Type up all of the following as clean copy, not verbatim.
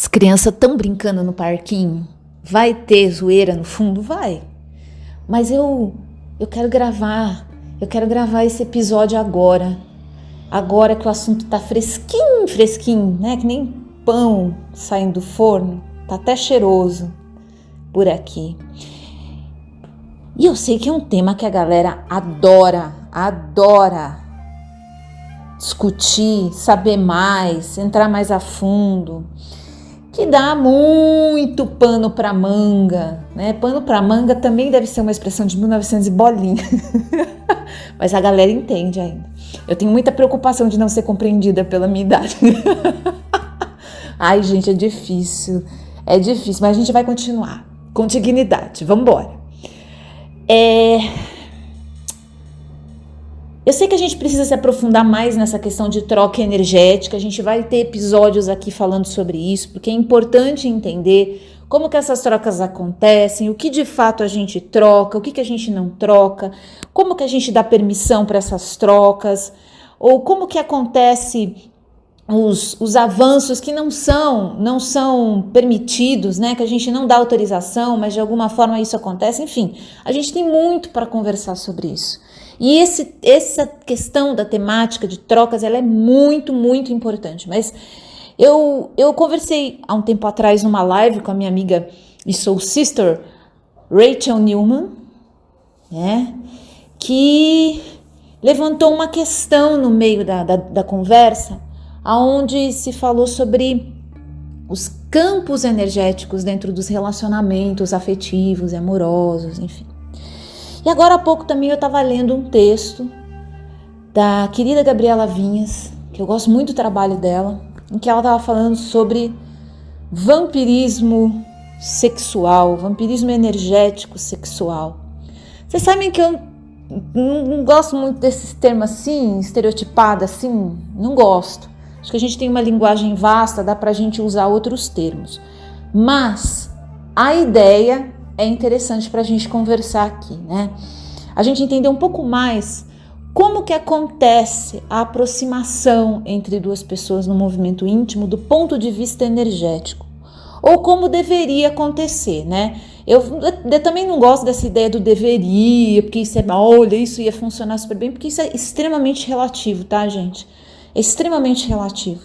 As crianças estão brincando no parquinho. Vai ter zoeira no fundo? Vai. Mas eu quero gravar. Eu quero gravar esse episódio agora. Agora que o assunto tá fresquinho, fresquinho, né? Que nem pão saindo do forno. Tá até cheiroso por aqui. E eu sei que é um tema que a galera adora discutir, saber mais, entrar mais a fundo, que dá muito pano para manga, né? Pano para manga também deve ser uma expressão de 1900 e bolinha, mas a galera entende ainda. Eu tenho muita preocupação de não ser compreendida pela minha idade. Ai, gente, é difícil, mas a gente vai continuar com dignidade, vamos embora. Eu sei que a gente precisa se aprofundar mais nessa questão de troca energética, a gente vai ter episódios aqui falando sobre isso, porque é importante entender como que essas trocas acontecem, o que de fato a gente troca, o que a gente não troca, como que a gente dá permissão para essas trocas, ou como que acontece os avanços que não são permitidos, né? Que a gente não dá autorização, mas de alguma forma isso acontece. Enfim, a gente tem muito para conversar sobre isso. E essa questão da temática de trocas, ela é muito, muito importante. Mas eu conversei há um tempo atrás numa live com a minha amiga e soul sister, Rachel Newman, né? Que levantou uma questão no meio da conversa, onde se falou sobre os campos energéticos dentro dos relacionamentos afetivos e amorosos, enfim. E agora há pouco também eu estava lendo um texto da querida Gabriela Vinhas, que eu gosto muito do trabalho dela, em que ela estava falando sobre vampirismo sexual, vampirismo energético sexual. Vocês sabem que eu não gosto muito desses termos assim, estereotipado assim, não gosto. Acho que a gente tem uma linguagem vasta, dá pra gente usar outros termos. Mas a ideia é interessante pra gente conversar aqui, né? A gente entender um pouco mais como que acontece a aproximação entre duas pessoas no movimento íntimo do ponto de vista energético. Ou como deveria acontecer, né? Eu também não gosto dessa ideia do deveria, porque isso olha, isso ia funcionar super bem, porque isso é extremamente relativo, tá, gente? É extremamente relativo.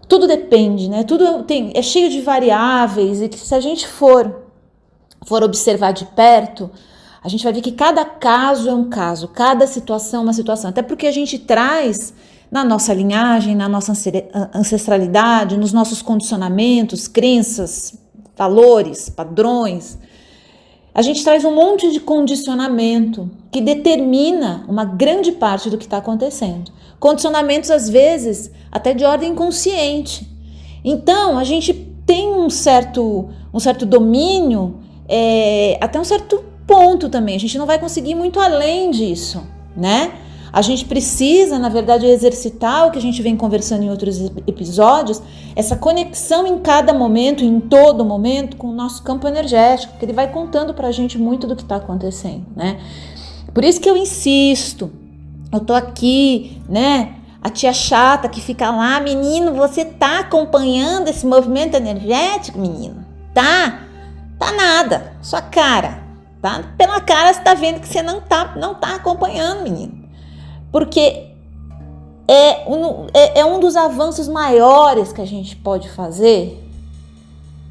Tudo depende, né? Tudo é cheio de variáveis e que se a gente for observar de perto, a gente vai ver que cada caso é um caso, cada situação é uma situação. Até porque a gente traz na nossa linhagem, na nossa ancestralidade, nos nossos condicionamentos, crenças, valores, padrões, a gente traz um monte de condicionamento que determina uma grande parte do que está acontecendo. Condicionamentos, às vezes, até de ordem inconsciente. Então, a gente tem um certo domínio, até um certo ponto também. A gente não vai conseguir muito além disso, né? A gente precisa, na verdade, exercitar o que a gente vem conversando em outros episódios, essa conexão em cada momento, em todo momento, com o nosso campo energético, que ele vai contando pra gente muito do que está acontecendo, né? Por isso que eu insisto, eu tô aqui, né? A tia chata que fica lá, menino, você tá acompanhando esse movimento energético, menino? Tá nada, sua cara, tá? Pela cara você tá vendo que você não tá acompanhando, menino. Porque é um dos avanços maiores que a gente pode fazer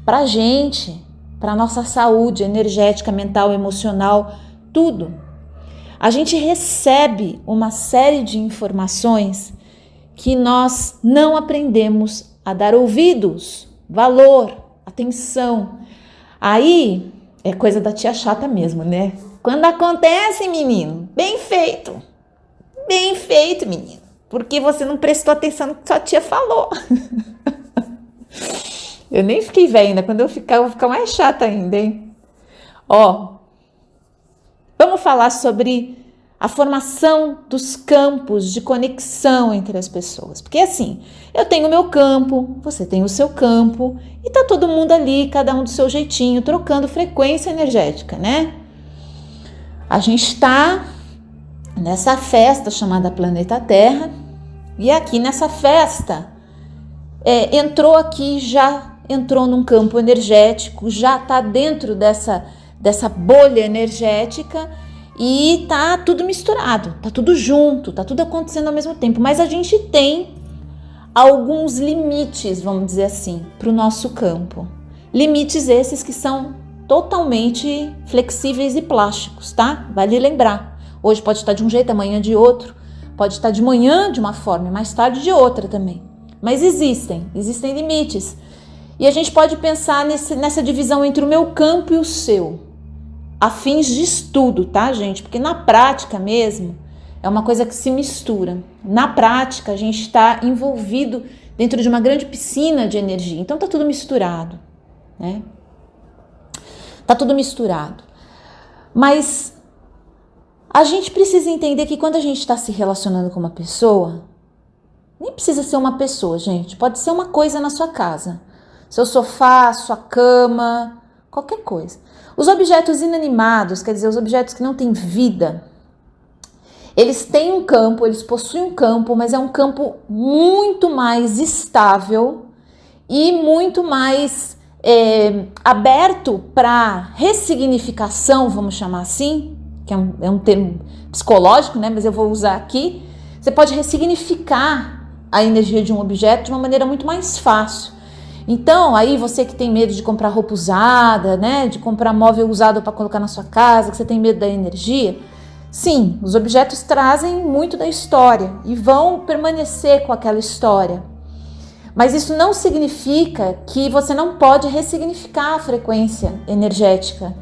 pra gente, pra nossa saúde energética, mental, emocional, tudo. A gente recebe uma série de informações que nós não aprendemos a dar ouvidos, valor, atenção. Aí é coisa da tia chata mesmo, né? Quando acontece, menino, bem feito, menino, porque você não prestou atenção no que sua tia falou. Eu nem fiquei velha ainda, quando eu vou ficar mais chata ainda, hein? Vamos falar sobre a formação dos campos de conexão entre as pessoas. Porque assim, eu tenho o meu campo, você tem o seu campo, e tá todo mundo ali, cada um do seu jeitinho, trocando frequência energética, né? A gente tá nessa festa chamada Planeta Terra, e aqui nessa festa entrou aqui já entrou num campo energético, já está dentro dessa bolha energética e tá tudo misturado, tá tudo junto, tá tudo acontecendo ao mesmo tempo. Mas a gente tem alguns limites, vamos dizer assim, para o nosso campo. Limites esses que são totalmente flexíveis e plásticos, tá? Vale lembrar. Hoje pode estar de um jeito, amanhã de outro. Pode estar de manhã de uma forma e mais tarde de outra também. Mas existem limites. E a gente pode pensar nessa divisão entre o meu campo e o seu, a fins de estudo, tá, gente? Porque na prática mesmo, é uma coisa que se mistura. Na prática, a gente está envolvido dentro de uma grande piscina de energia. Então tá tudo misturado, né? Tá tudo misturado. Mas a gente precisa entender que quando a gente está se relacionando com uma pessoa, nem precisa ser uma pessoa, gente. Pode ser uma coisa na sua casa. Seu sofá, sua cama, qualquer coisa. Os objetos inanimados, quer dizer, os objetos que não têm vida, eles têm um campo, eles possuem um campo, mas é um campo muito mais estável e muito mais aberto para ressignificação, vamos chamar assim, que é um termo psicológico, né? Mas eu vou usar aqui. Você pode ressignificar a energia de um objeto de uma maneira muito mais fácil. Então, aí você que tem medo de comprar roupa usada, né? De comprar móvel usado para colocar na sua casa, que você tem medo da energia, sim, os objetos trazem muito da história e vão permanecer com aquela história. Mas isso não significa que você não pode ressignificar a frequência energética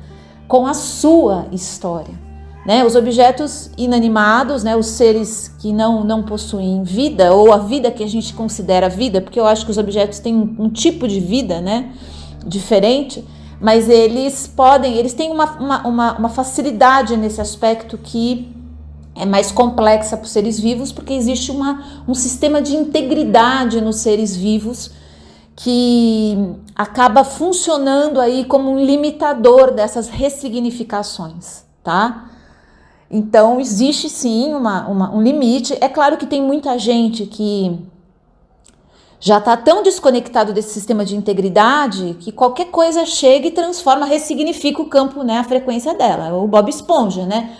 com a sua história, né? Os objetos inanimados, né? Os seres que não possuem vida, ou a vida que a gente considera vida, porque eu acho que os objetos têm um tipo de vida, né? Diferente, mas eles têm uma facilidade nesse aspecto que é mais complexa para os seres vivos, porque existe um sistema de integridade nos seres vivos que acaba funcionando aí como um limitador dessas ressignificações, tá? Então existe sim um limite. É claro que tem muita gente que já está tão desconectado desse sistema de integridade que qualquer coisa chega e transforma, ressignifica o campo, né, a frequência dela. O Bob Esponja, né?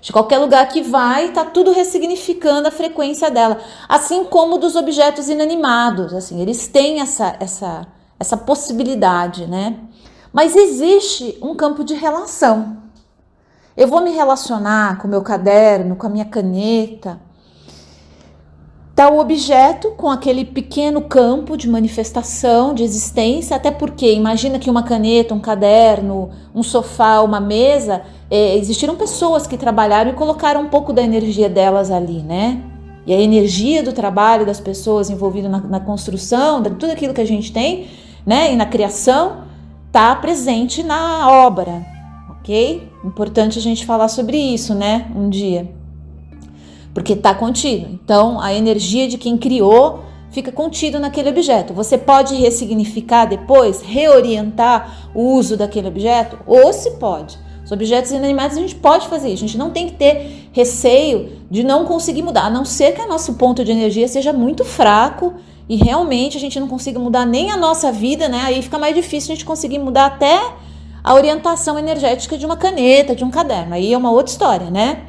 De qualquer lugar que vai, tá tudo ressignificando a frequência dela. Assim como dos objetos inanimados, assim, eles têm essa possibilidade, né? Mas existe um campo de relação. Eu vou me relacionar com o meu caderno, com a minha caneta. Tá o objeto com aquele pequeno campo de manifestação, de existência, até porque imagina que uma caneta, um caderno, um sofá, uma mesa, existiram pessoas que trabalharam e colocaram um pouco da energia delas ali, né? E a energia do trabalho das pessoas envolvidas na construção, de tudo aquilo que a gente tem, né? E na criação, tá presente na obra, ok? Importante a gente falar sobre isso, né? Um dia. Porque está contido. Então, a energia de quem criou fica contido naquele objeto. Você pode ressignificar depois, reorientar o uso daquele objeto? Ou se pode. Os objetos inanimados a gente pode fazer isso. A gente não tem que ter receio de não conseguir mudar, a não ser que o nosso ponto de energia seja muito fraco e realmente a gente não consiga mudar nem a nossa vida, né? Aí fica mais difícil a gente conseguir mudar até a orientação energética de uma caneta, de um caderno. Aí é uma outra história, né?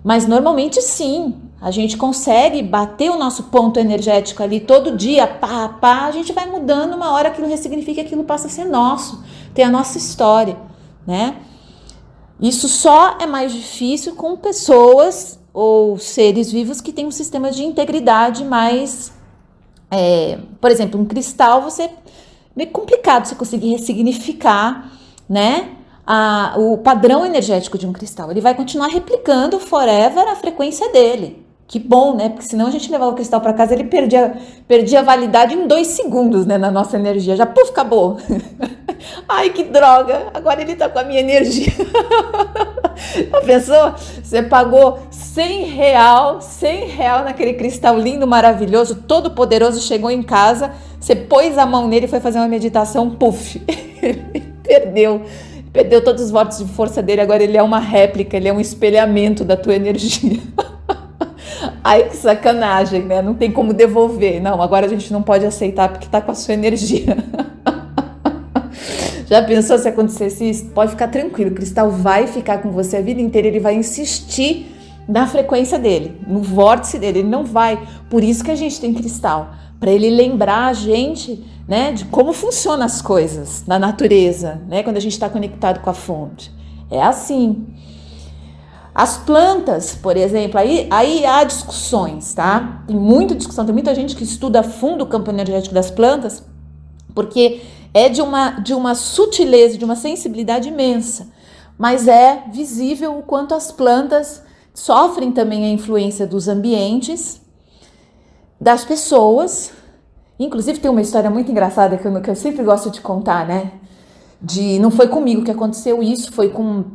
Mas normalmente sim, a gente consegue bater o nosso ponto energético ali todo dia, a gente vai mudando, uma hora aquilo ressignifica, aquilo passa a ser nosso, tem a nossa história, né? Isso só é mais difícil com pessoas ou seres vivos que têm um sistema de integridade mais, por exemplo, um cristal, é meio complicado você conseguir ressignificar, né? O padrão energético de um cristal, ele vai continuar replicando forever a frequência dele. Que bom, né? Porque senão a gente levava o cristal para casa, ele perdia a validade em 2 segundos, né? Na nossa energia, já puf, acabou. Ai, que droga, agora ele tá com a minha energia. A pessoa, você pagou R$100 naquele cristal lindo, maravilhoso, todo poderoso, chegou em casa, você pôs a mão nele e foi fazer uma meditação, puf, ele perdeu todos os votos de força dele, agora ele é uma réplica, ele é um espelhamento da tua energia. Ai, que sacanagem, né? Não tem como devolver. Não, agora a gente não pode aceitar porque tá com a sua energia. Já pensou se acontecesse isso? Pode ficar tranquilo, o cristal vai ficar com você a vida inteira, ele vai insistir na frequência dele, no vórtice dele, ele não vai. Por isso que a gente tem cristal, para ele lembrar a gente, né, de como funcionam as coisas na natureza, né, quando a gente está conectado com a fonte. É assim. As plantas, por exemplo, aí há discussões, tá? Tem muita discussão, tem muita gente que estuda a fundo o campo energético das plantas, porque é de uma sutileza, de uma sensibilidade imensa, mas é visível o quanto as plantas sofrem também a influência dos ambientes, das pessoas. Inclusive tem uma história muito engraçada que eu sempre gosto de contar, né? Não foi comigo que aconteceu isso, foi com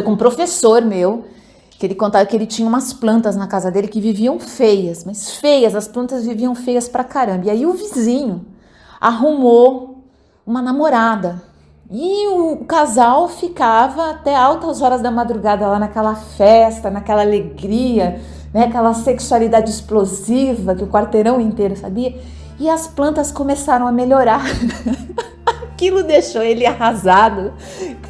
um professor meu, que ele contava que ele tinha umas plantas na casa dele que viviam feias, mas feias, as plantas viviam feias pra caramba. E aí o vizinho arrumou uma namorada e o casal ficava até altas horas da madrugada lá naquela festa, naquela alegria, né, aquela sexualidade explosiva que o quarteirão inteiro sabia. E as plantas começaram a melhorar. Aquilo deixou ele arrasado.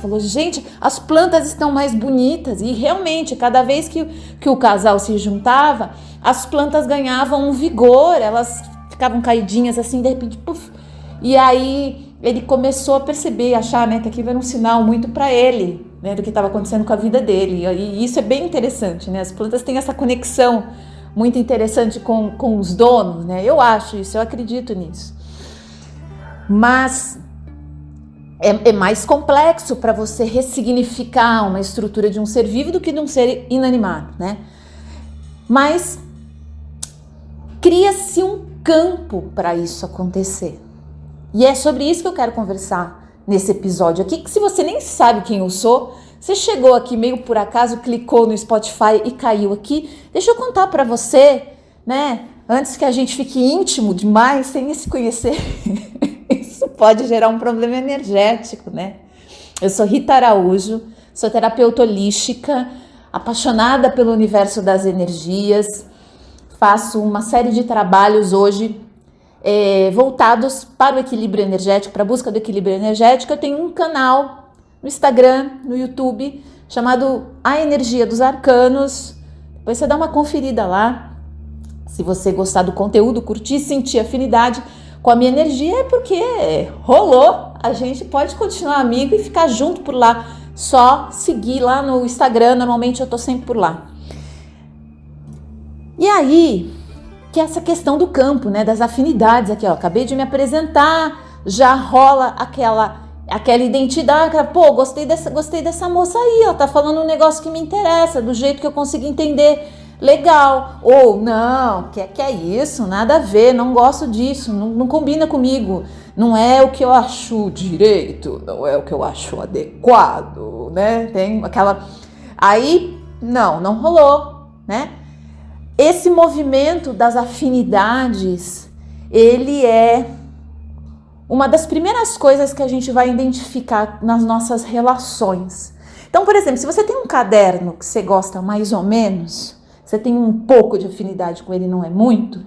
Falou, gente, as plantas estão mais bonitas. E realmente, cada vez que o casal se juntava, as plantas ganhavam um vigor, elas ficavam caidinhas assim, de repente, puf. E aí ele começou a perceber, achar, né, que aquilo era um sinal muito para ele, né, do que estava acontecendo com a vida dele. E isso é bem interessante, né? As plantas têm essa conexão muito interessante com os donos, né? Eu acho isso, eu acredito nisso. Mas é mais complexo para você ressignificar uma estrutura de um ser vivo do que de um ser inanimado, né? Mas cria-se um campo para isso acontecer. E é sobre isso que eu quero conversar nesse episódio aqui, que se você nem sabe quem eu sou, você chegou aqui meio por acaso, clicou no Spotify e caiu aqui, deixa eu contar para você, né? Antes que a gente fique íntimo demais, sem se conhecer. Isso pode gerar um problema energético, né? Eu sou Rita Araújo, sou terapeuta holística, apaixonada pelo universo das energias, faço uma série de trabalhos hoje voltados para o equilíbrio energético, para a busca do equilíbrio energético. Eu tenho um canal no Instagram, no YouTube, chamado A Energia dos Arcanos. Depois você dá uma conferida lá. Se você gostar do conteúdo, curtir, sentir afinidade com a minha energia, é porque rolou. A gente pode continuar amigo e ficar junto por lá. Só seguir lá no Instagram, normalmente eu tô sempre por lá. E aí, que é essa questão do campo, né, das afinidades aqui, ó, acabei de me apresentar, já rola aquela identidade, pô, gostei dessa moça aí, ó, tá falando um negócio que me interessa, do jeito que eu consigo entender, legal. Ou não, que é isso, nada a ver, não gosto disso, não combina comigo, não é o que eu acho direito, não é o que eu acho adequado, né, tem aquela, aí não rolou, né. Esse movimento das afinidades, ele é uma das primeiras coisas que a gente vai identificar nas nossas relações. Então, por exemplo, se você tem um caderno que você gosta mais ou menos, você tem um pouco de afinidade com ele, não é muito,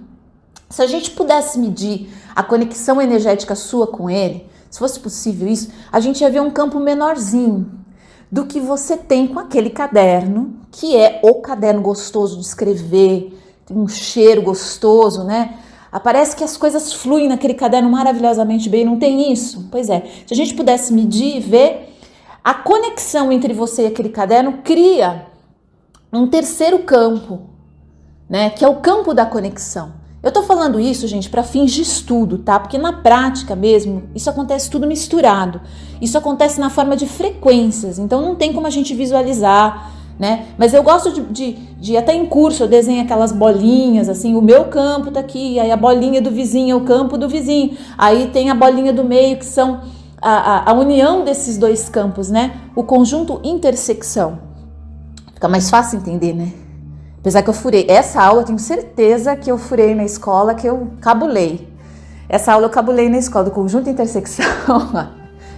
se a gente pudesse medir a conexão energética sua com ele, se fosse possível isso, a gente ia ver um campo menorzinho do que você tem com aquele caderno, que é o caderno gostoso de escrever, tem um cheiro gostoso, né? Parece que as coisas fluem naquele caderno maravilhosamente bem, não tem isso? Pois é, se a gente pudesse medir e ver, a conexão entre você e aquele caderno cria um terceiro campo, né? Que é o campo da conexão. Eu tô falando isso, gente, para fins de estudo, tá? Porque na prática mesmo, isso acontece tudo misturado. Isso acontece na forma de frequências, então não tem como a gente visualizar, né? Mas eu gosto de até em curso, eu desenho aquelas bolinhas, assim, o meu campo tá aqui, aí a bolinha do vizinho é o campo do vizinho, aí tem a bolinha do meio, que são a união desses dois campos, né? O conjunto intersecção. Fica mais fácil entender, né? Apesar que eu furei. Essa aula eu tenho certeza que eu furei na escola, que eu cabulei. Essa aula eu cabulei na escola, do conjunto intersecção.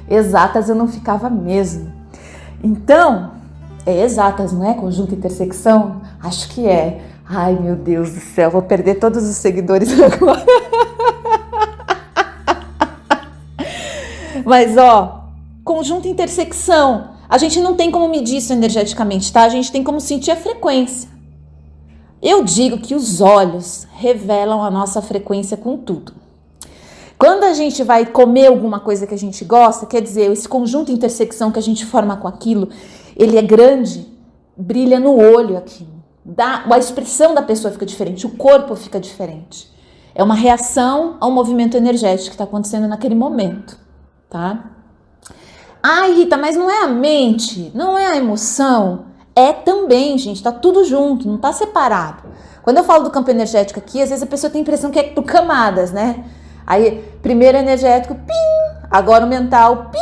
Exatas eu não ficava mesmo. Então, é exatas, não é? Conjunto intersecção? Acho que é. Ai, meu Deus do céu, vou perder todos os seguidores agora. Mas, ó, conjunto intersecção, a gente não tem como medir isso energeticamente, tá? A gente tem como sentir a frequência. Eu digo que os olhos revelam a nossa frequência com tudo. Quando a gente vai comer alguma coisa que a gente gosta, quer dizer, esse conjunto intersecção que a gente forma com aquilo, ele é grande, brilha no olho aquilo. A expressão da pessoa fica diferente, o corpo fica diferente. É uma reação ao movimento energético que está acontecendo naquele momento, tá? Ai, Rita, mas não é a mente, não é a emoção? É também, gente, tá tudo junto, não tá separado. Quando eu falo do campo energético aqui, às vezes a pessoa tem a impressão que é por camadas, né? Aí, primeiro energético, pim, agora o mental, pim,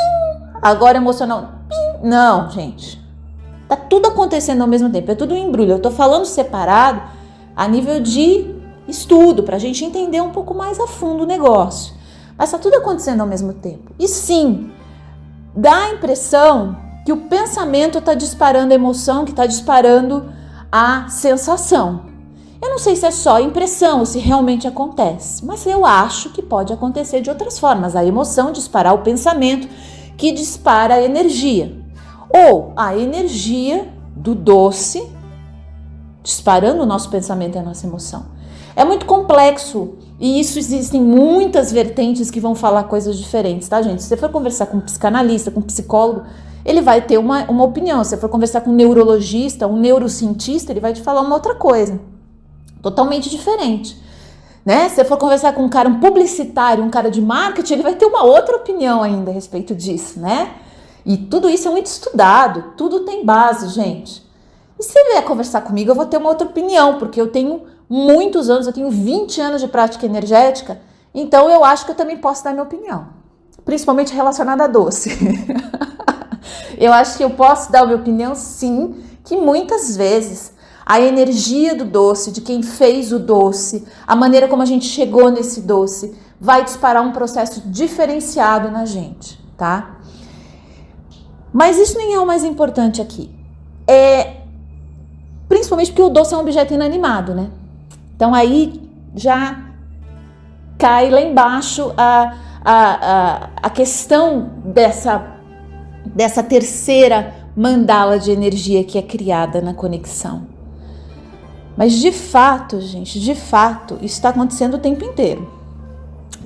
agora o emocional, pim. Não, gente, tá tudo acontecendo ao mesmo tempo, é tudo um embrulho. Eu tô falando separado a nível de estudo, pra gente entender um pouco mais a fundo o negócio. Mas tá tudo acontecendo ao mesmo tempo. E sim, dá a impressão que o pensamento está disparando a emoção, que está disparando a sensação. Eu não sei se é só impressão ou se realmente acontece, mas eu acho que pode acontecer de outras formas. A emoção disparar o pensamento, que dispara a energia. Ou a energia do doce disparando o nosso pensamento e a nossa emoção. É muito complexo e isso existem muitas vertentes que vão falar coisas diferentes, tá, gente? Se você for conversar com um psicanalista, com um psicólogo, ele vai ter uma opinião. Se você for conversar com um neurologista, um neurocientista, ele vai te falar uma outra coisa, totalmente diferente, né? Se você for conversar com um publicitário, um cara de marketing, ele vai ter uma outra opinião ainda a respeito disso, né? E tudo isso é muito estudado, tudo tem base, gente. E se você vier conversar comigo, eu vou ter uma outra opinião, porque eu tenho muitos anos, eu tenho 20 anos de prática energética, então eu acho que eu também posso dar minha opinião, principalmente relacionada a doce. Eu acho que eu posso dar a minha opinião, sim, que muitas vezes a energia do doce, de quem fez o doce, a maneira como a gente chegou nesse doce, vai disparar um processo diferenciado na gente, tá? Mas isso nem é o mais importante aqui. Principalmente porque o doce é um objeto inanimado, né? Então aí já cai lá embaixo a questão dessa terceira mandala de energia que é criada na conexão. Mas de fato, gente, isso está acontecendo o tempo inteiro.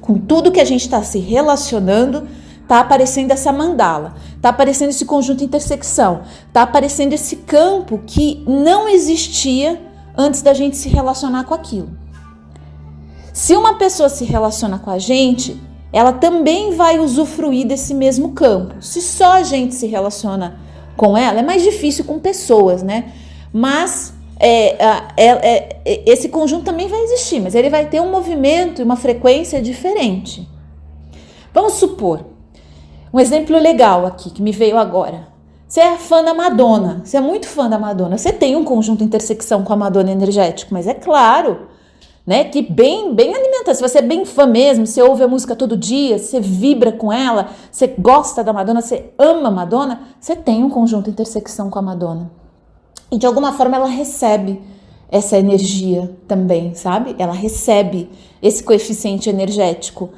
Com tudo que a gente está se relacionando, está aparecendo essa mandala, está aparecendo esse conjunto intersecção, está aparecendo esse campo que não existia antes da gente se relacionar com aquilo. Se uma pessoa se relaciona com a gente, ela também vai usufruir desse mesmo campo. Se só a gente se relaciona com ela, é mais difícil com pessoas, né? Mas esse conjunto também vai existir, mas ele vai ter um movimento e uma frequência diferente. Vamos supor, um exemplo legal aqui que me veio agora. Você é fã da Madonna, você é muito fã da Madonna, você tem um conjunto intersecção com a Madonna energético, mas é claro, né, que bem alimentado. Se você é bem fã mesmo, você ouve a música todo dia, você vibra com ela, você gosta da Madonna, você ama a Madonna, você tem um conjunto intersecção com a Madonna. E de alguma forma ela recebe essa energia também, sabe? Ela recebe esse coeficiente energético.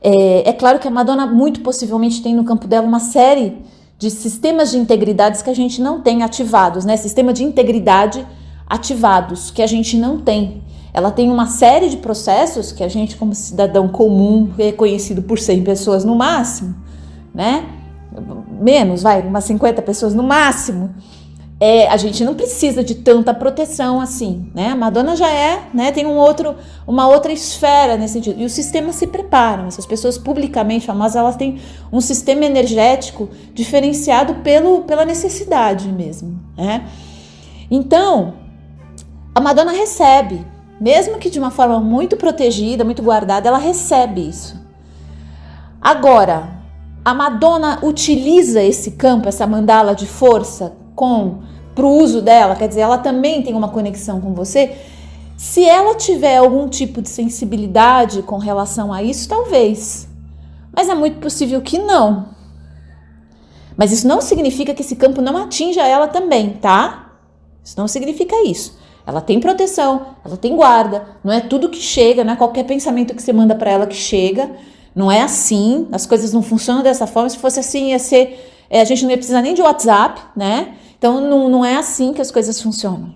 É claro que a Madonna muito possivelmente tem no campo dela uma série de sistemas de integridades que a gente não tem ativados, né? Sistema de integridade ativados que a gente não tem. Ela tem uma série de processos que a gente, como cidadão comum, reconhecido por 100 pessoas no máximo, né? Menos, umas 50 pessoas no máximo. A gente não precisa de tanta proteção assim, né? A Madonna já né? Tem uma outra esfera nesse sentido. E os sistemas se preparam. Essas pessoas publicamente famosas, elas têm um sistema energético diferenciado pela necessidade mesmo, né? Então, a Madonna recebe, mesmo que de uma forma muito protegida, muito guardada, ela recebe isso. Agora, a Madonna utiliza esse campo, essa mandala de força para o uso dela, quer dizer, ela também tem uma conexão com você. Se ela tiver algum tipo de sensibilidade com relação a isso, talvez. Mas é muito possível que não. Mas isso não significa que esse campo não atinja ela também, tá? Isso não significa isso. Ela tem proteção, ela tem guarda, não é tudo que chega, não é qualquer pensamento que você manda para ela que chega, Não é assim, as coisas não funcionam dessa forma. Se fosse assim, ia ser, a gente não ia precisar nem de WhatsApp, né? Então, não é assim que as coisas funcionam.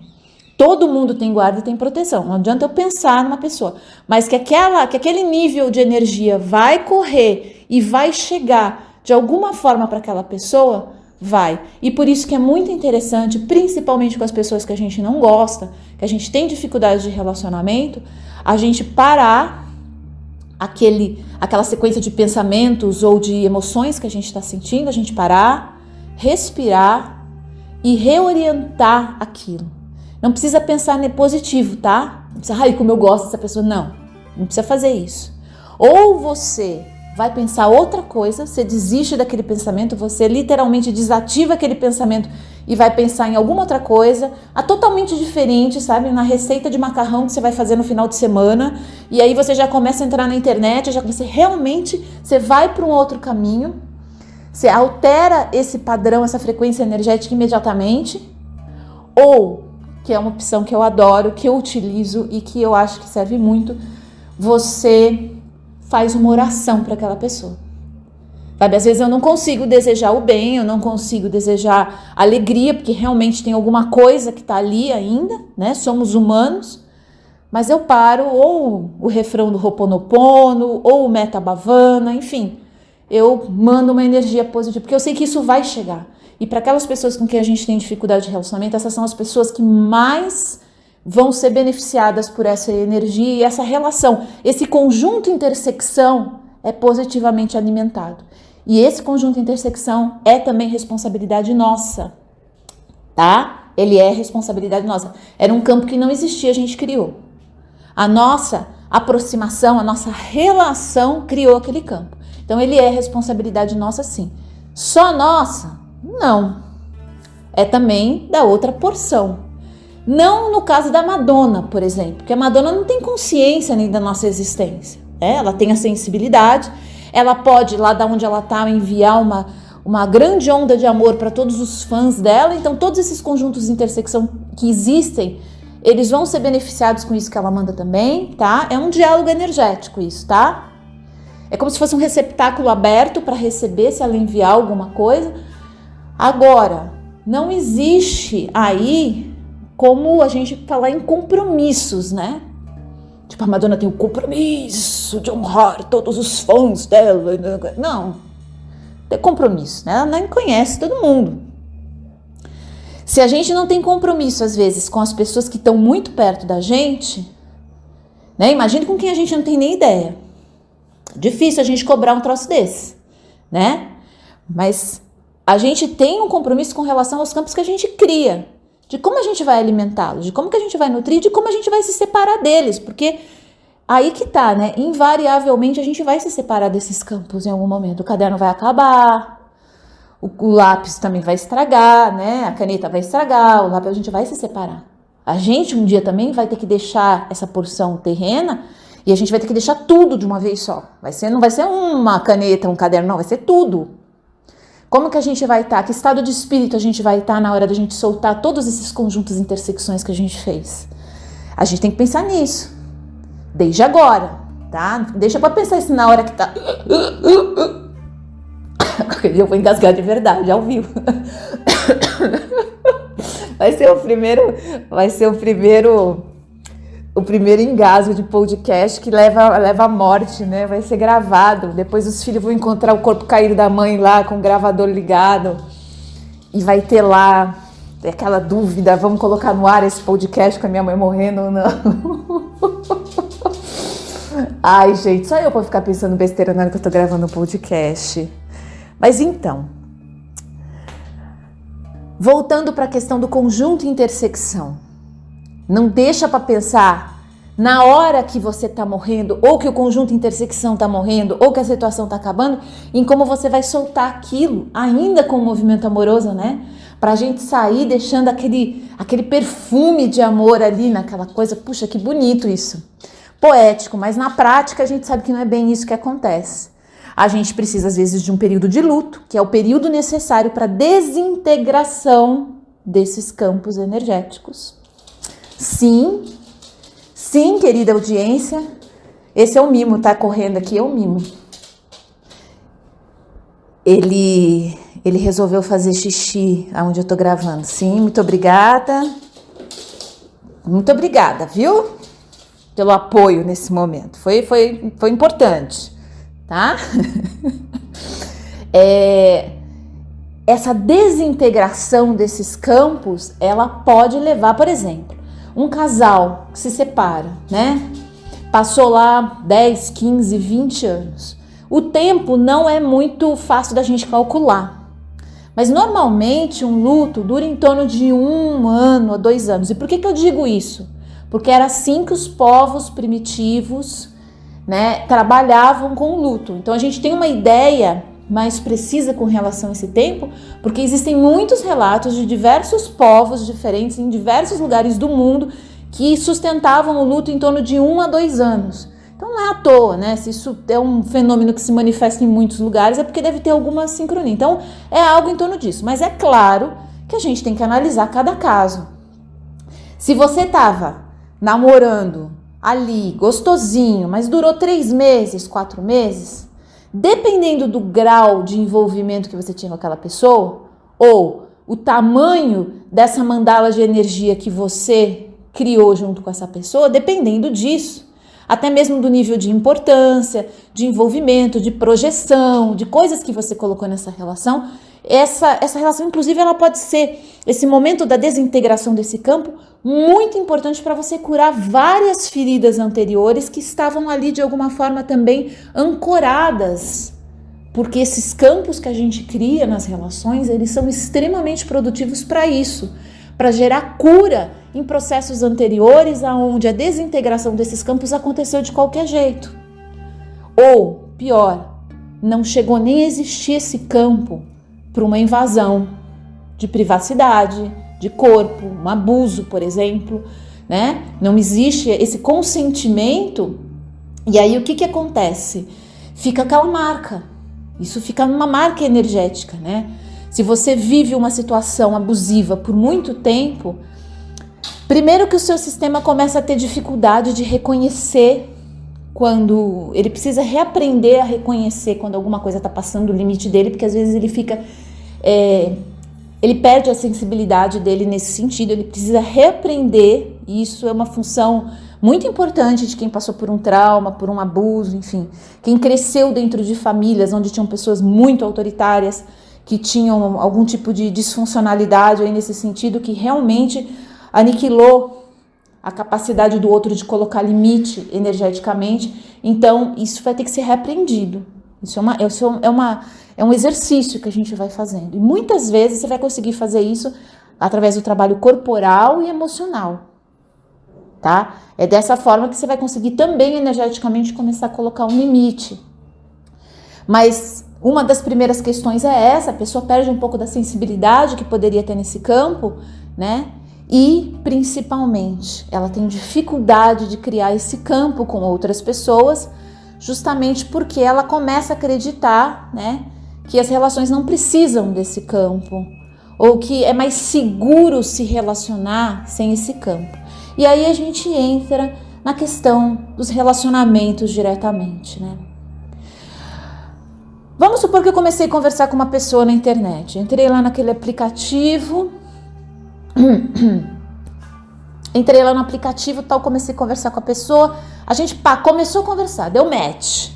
Todo mundo tem guarda e tem proteção. Não adianta eu pensar numa pessoa. Mas que aquele nível de energia vai correr e vai chegar de alguma forma para aquela pessoa, vai. E por isso que é muito interessante, principalmente com as pessoas que a gente não gosta, que a gente tem dificuldade de relacionamento, a gente parar aquela sequência de pensamentos ou de emoções que a gente está sentindo, a gente parar, respirar e reorientar aquilo. Não precisa pensar no positivo, tá? Não precisa, como eu gosto dessa pessoa. Não precisa fazer isso. Ou você vai pensar outra coisa, você desiste daquele pensamento, você literalmente desativa aquele pensamento e vai pensar em alguma outra coisa, totalmente diferente, sabe? Na receita de macarrão que você vai fazer no final de semana, e aí você já começa a entrar na internet, você vai para um outro caminho, você altera esse padrão, essa frequência energética imediatamente, ou, que é uma opção que eu adoro, que eu utilizo e que eu acho que serve muito, você faz uma oração para aquela pessoa. Sabe, às vezes eu não consigo desejar o bem, eu não consigo desejar alegria, porque realmente tem alguma coisa que está ali ainda, né? Somos humanos, mas eu paro, ou o refrão do Ho'oponopono, ou o Metta Bhavana, enfim, eu mando uma energia positiva, porque eu sei que isso vai chegar. E para aquelas pessoas com quem a gente tem dificuldade de relacionamento, essas são as pessoas que mais vão ser beneficiadas por essa energia e essa relação. Esse conjunto intersecção é positivamente alimentado. E esse conjunto intersecção é também responsabilidade nossa, tá? Ele é responsabilidade nossa. Era um campo que não existia, a gente criou. A nossa aproximação, a nossa relação criou aquele campo. Então ele é responsabilidade nossa, sim. Só nossa? Não. É também da outra porção. Não no caso da Madonna, por exemplo, porque a Madonna não tem consciência nem da nossa existência. Ela tem a sensibilidade, ela pode, lá da onde ela está, enviar uma grande onda de amor para todos os fãs dela. Então todos esses conjuntos de intersecção que existem, eles vão ser beneficiados com isso que ela manda também, tá? É um diálogo energético isso, tá? É como se fosse um receptáculo aberto para receber, se ela enviar alguma coisa. Agora, não existe aí como a gente falar em compromissos, né? Tipo, a Madonna tem o compromisso de honrar todos os fãs dela. Não, tem compromisso, né? Ela nem conhece todo mundo. Se a gente não tem compromisso, às vezes, com as pessoas que estão muito perto da gente, né? Imagine com quem a gente não tem nem ideia. Difícil a gente cobrar um troço desse, né? Mas a gente tem um compromisso com relação aos campos que a gente cria, de como a gente vai alimentá-los, de como que a gente vai nutrir, de como a gente vai se separar deles, porque aí que tá, né? Invariavelmente a gente vai se separar desses campos em algum momento. O caderno vai acabar, o lápis também vai estragar, né? A caneta vai estragar, o lápis a gente vai se separar. A gente um dia também vai ter que deixar essa porção terrena e a gente vai ter que deixar tudo de uma vez só. Não vai ser uma caneta, um caderno, não, vai ser tudo. Como que a gente vai estar? Que estado de espírito a gente vai estar na hora da gente soltar todos esses conjuntos de intersecções que a gente fez? A gente tem que pensar nisso. Desde agora, tá? Deixa pra pensar isso na hora que tá... Eu vou engasgar de verdade, ao vivo. Vai ser o primeiro engasgo de podcast que leva à morte, né? Vai ser gravado. Depois os filhos vão encontrar o corpo caído da mãe lá com o gravador ligado. E vai ter lá aquela dúvida, vamos colocar no ar esse podcast com a minha mãe morrendo ou não? Ai, gente, só eu pra ficar pensando besteira na hora que eu tô gravando o podcast. Mas então, voltando para a questão do conjunto e intersecção. Não deixa para pensar na hora que você tá morrendo, ou que o conjunto e intersecção tá morrendo, ou que a situação tá acabando, em como você vai soltar aquilo, ainda com o movimento amoroso, né? Pra gente sair deixando aquele perfume de amor ali naquela coisa. Puxa, que bonito isso. Poético, mas na prática a gente sabe que não é bem isso que acontece. A gente precisa, às vezes, de um período de luto, que é o período necessário para desintegração desses campos energéticos. Sim, querida audiência, esse é o mimo, tá correndo aqui, é o mimo. Ele resolveu fazer xixi aonde eu tô gravando. Sim, muito obrigada. Muito obrigada, viu? Pelo apoio nesse momento. Foi importante, tá? Essa desintegração desses campos, ela pode levar, por exemplo, um casal que se separa, né? Passou lá 10, 15, 20 anos. O tempo não é muito fácil da gente calcular. Mas normalmente um luto dura em torno de 1 ano a 2 anos. E por que eu digo isso? Porque era assim que os povos primitivos, né, trabalhavam com o luto. Então a gente tem uma ideia mais precisa com relação a esse tempo, porque existem muitos relatos de diversos povos diferentes em diversos lugares do mundo que sustentavam o luto em torno de 1 a 2 anos. Então não é à toa, né? Se isso é um fenômeno que se manifesta em muitos lugares, é porque deve ter alguma sincronia. Então é algo em torno disso. Mas é claro que a gente tem que analisar cada caso. Se você estava namorando ali, gostosinho, mas durou 3 meses, 4 meses, dependendo do grau de envolvimento que você tinha com aquela pessoa, ou o tamanho dessa mandala de energia que você criou junto com essa pessoa, dependendo disso, até mesmo do nível de importância, de envolvimento, de projeção, de coisas que você colocou nessa relação, essa relação, inclusive, ela pode ser, esse momento da desintegração desse campo, muito importante para você curar várias feridas anteriores que estavam ali de alguma forma também ancoradas, porque esses campos que a gente cria nas relações, eles são extremamente produtivos para isso, para gerar cura em processos anteriores aonde a desintegração desses campos aconteceu de qualquer jeito. Ou, pior, não chegou nem a existir esse campo para uma invasão de privacidade, de corpo, um abuso, por exemplo, né? Não existe esse consentimento, e aí o que acontece? Fica aquela marca, isso fica uma marca energética, né? Se você vive uma situação abusiva por muito tempo, primeiro que o seu sistema começa a ter dificuldade de reconhecer quando ele precisa reaprender a reconhecer quando alguma coisa está passando o limite dele, porque às vezes ele fica, ele perde a sensibilidade dele nesse sentido, ele precisa reaprender, e isso é uma função muito importante de quem passou por um trauma, por um abuso, enfim, quem cresceu dentro de famílias onde tinham pessoas muito autoritárias, que tinham algum tipo de disfuncionalidade aí nesse sentido, que realmente aniquilou a capacidade do outro de colocar limite energeticamente. Então isso vai ter que ser reaprendido. Isso é um exercício que a gente vai fazendo. E muitas vezes você vai conseguir fazer isso através do trabalho corporal e emocional, tá? É dessa forma que você vai conseguir também energeticamente começar a colocar um limite. Mas uma das primeiras questões é essa: a pessoa perde um pouco da sensibilidade que poderia ter nesse campo, né? E, principalmente, ela tem dificuldade de criar esse campo com outras pessoas, justamente porque ela começa a acreditar, né, que as relações não precisam desse campo, ou que é mais seguro se relacionar sem esse campo. E aí a gente entra na questão dos relacionamentos diretamente, né? Vamos supor que eu comecei a conversar com uma pessoa na internet. Entrei lá naquele aplicativo, tal, comecei a conversar com a pessoa, a gente começou a conversar, deu match.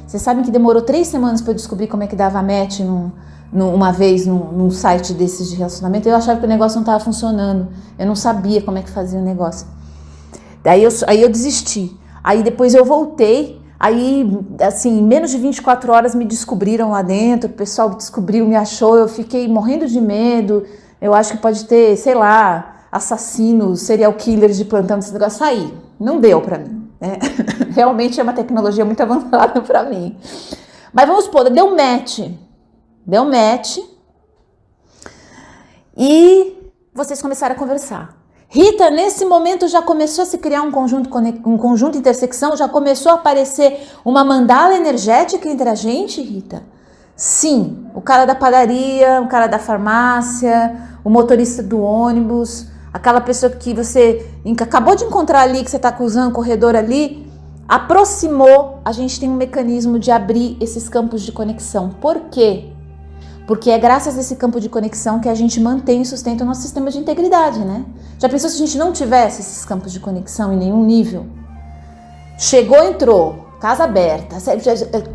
Vocês sabem que demorou 3 semanas para eu descobrir como é que dava match uma vez num site desses de relacionamento. Eu achava que o negócio não estava funcionando, eu não sabia como é que fazia o negócio. Aí eu desisti, aí depois eu voltei. Aí, assim, em menos de 24 horas me descobriram lá dentro, o pessoal descobriu, me achou, eu fiquei morrendo de medo. Eu acho que pode ter, sei lá, assassinos, serial killers de plantão desse negócio. Aí, não deu pra mim, né? Realmente é uma tecnologia muito avançada pra mim. Mas vamos supor, deu match e vocês começaram a conversar. Rita, nesse momento já começou a se criar um conjunto intersecção, já começou a aparecer uma mandala energética entre a gente, Rita? Sim, o cara da padaria, o cara da farmácia, o motorista do ônibus, aquela pessoa que você acabou de encontrar ali, que você está cruzando o corredor ali, aproximou, a gente tem um mecanismo de abrir esses campos de conexão. Por quê? Porque é graças a esse campo de conexão que a gente mantém e sustenta o nosso sistema de integridade, né? Já pensou se a gente não tivesse esses campos de conexão em nenhum nível? Chegou, entrou, casa aberta,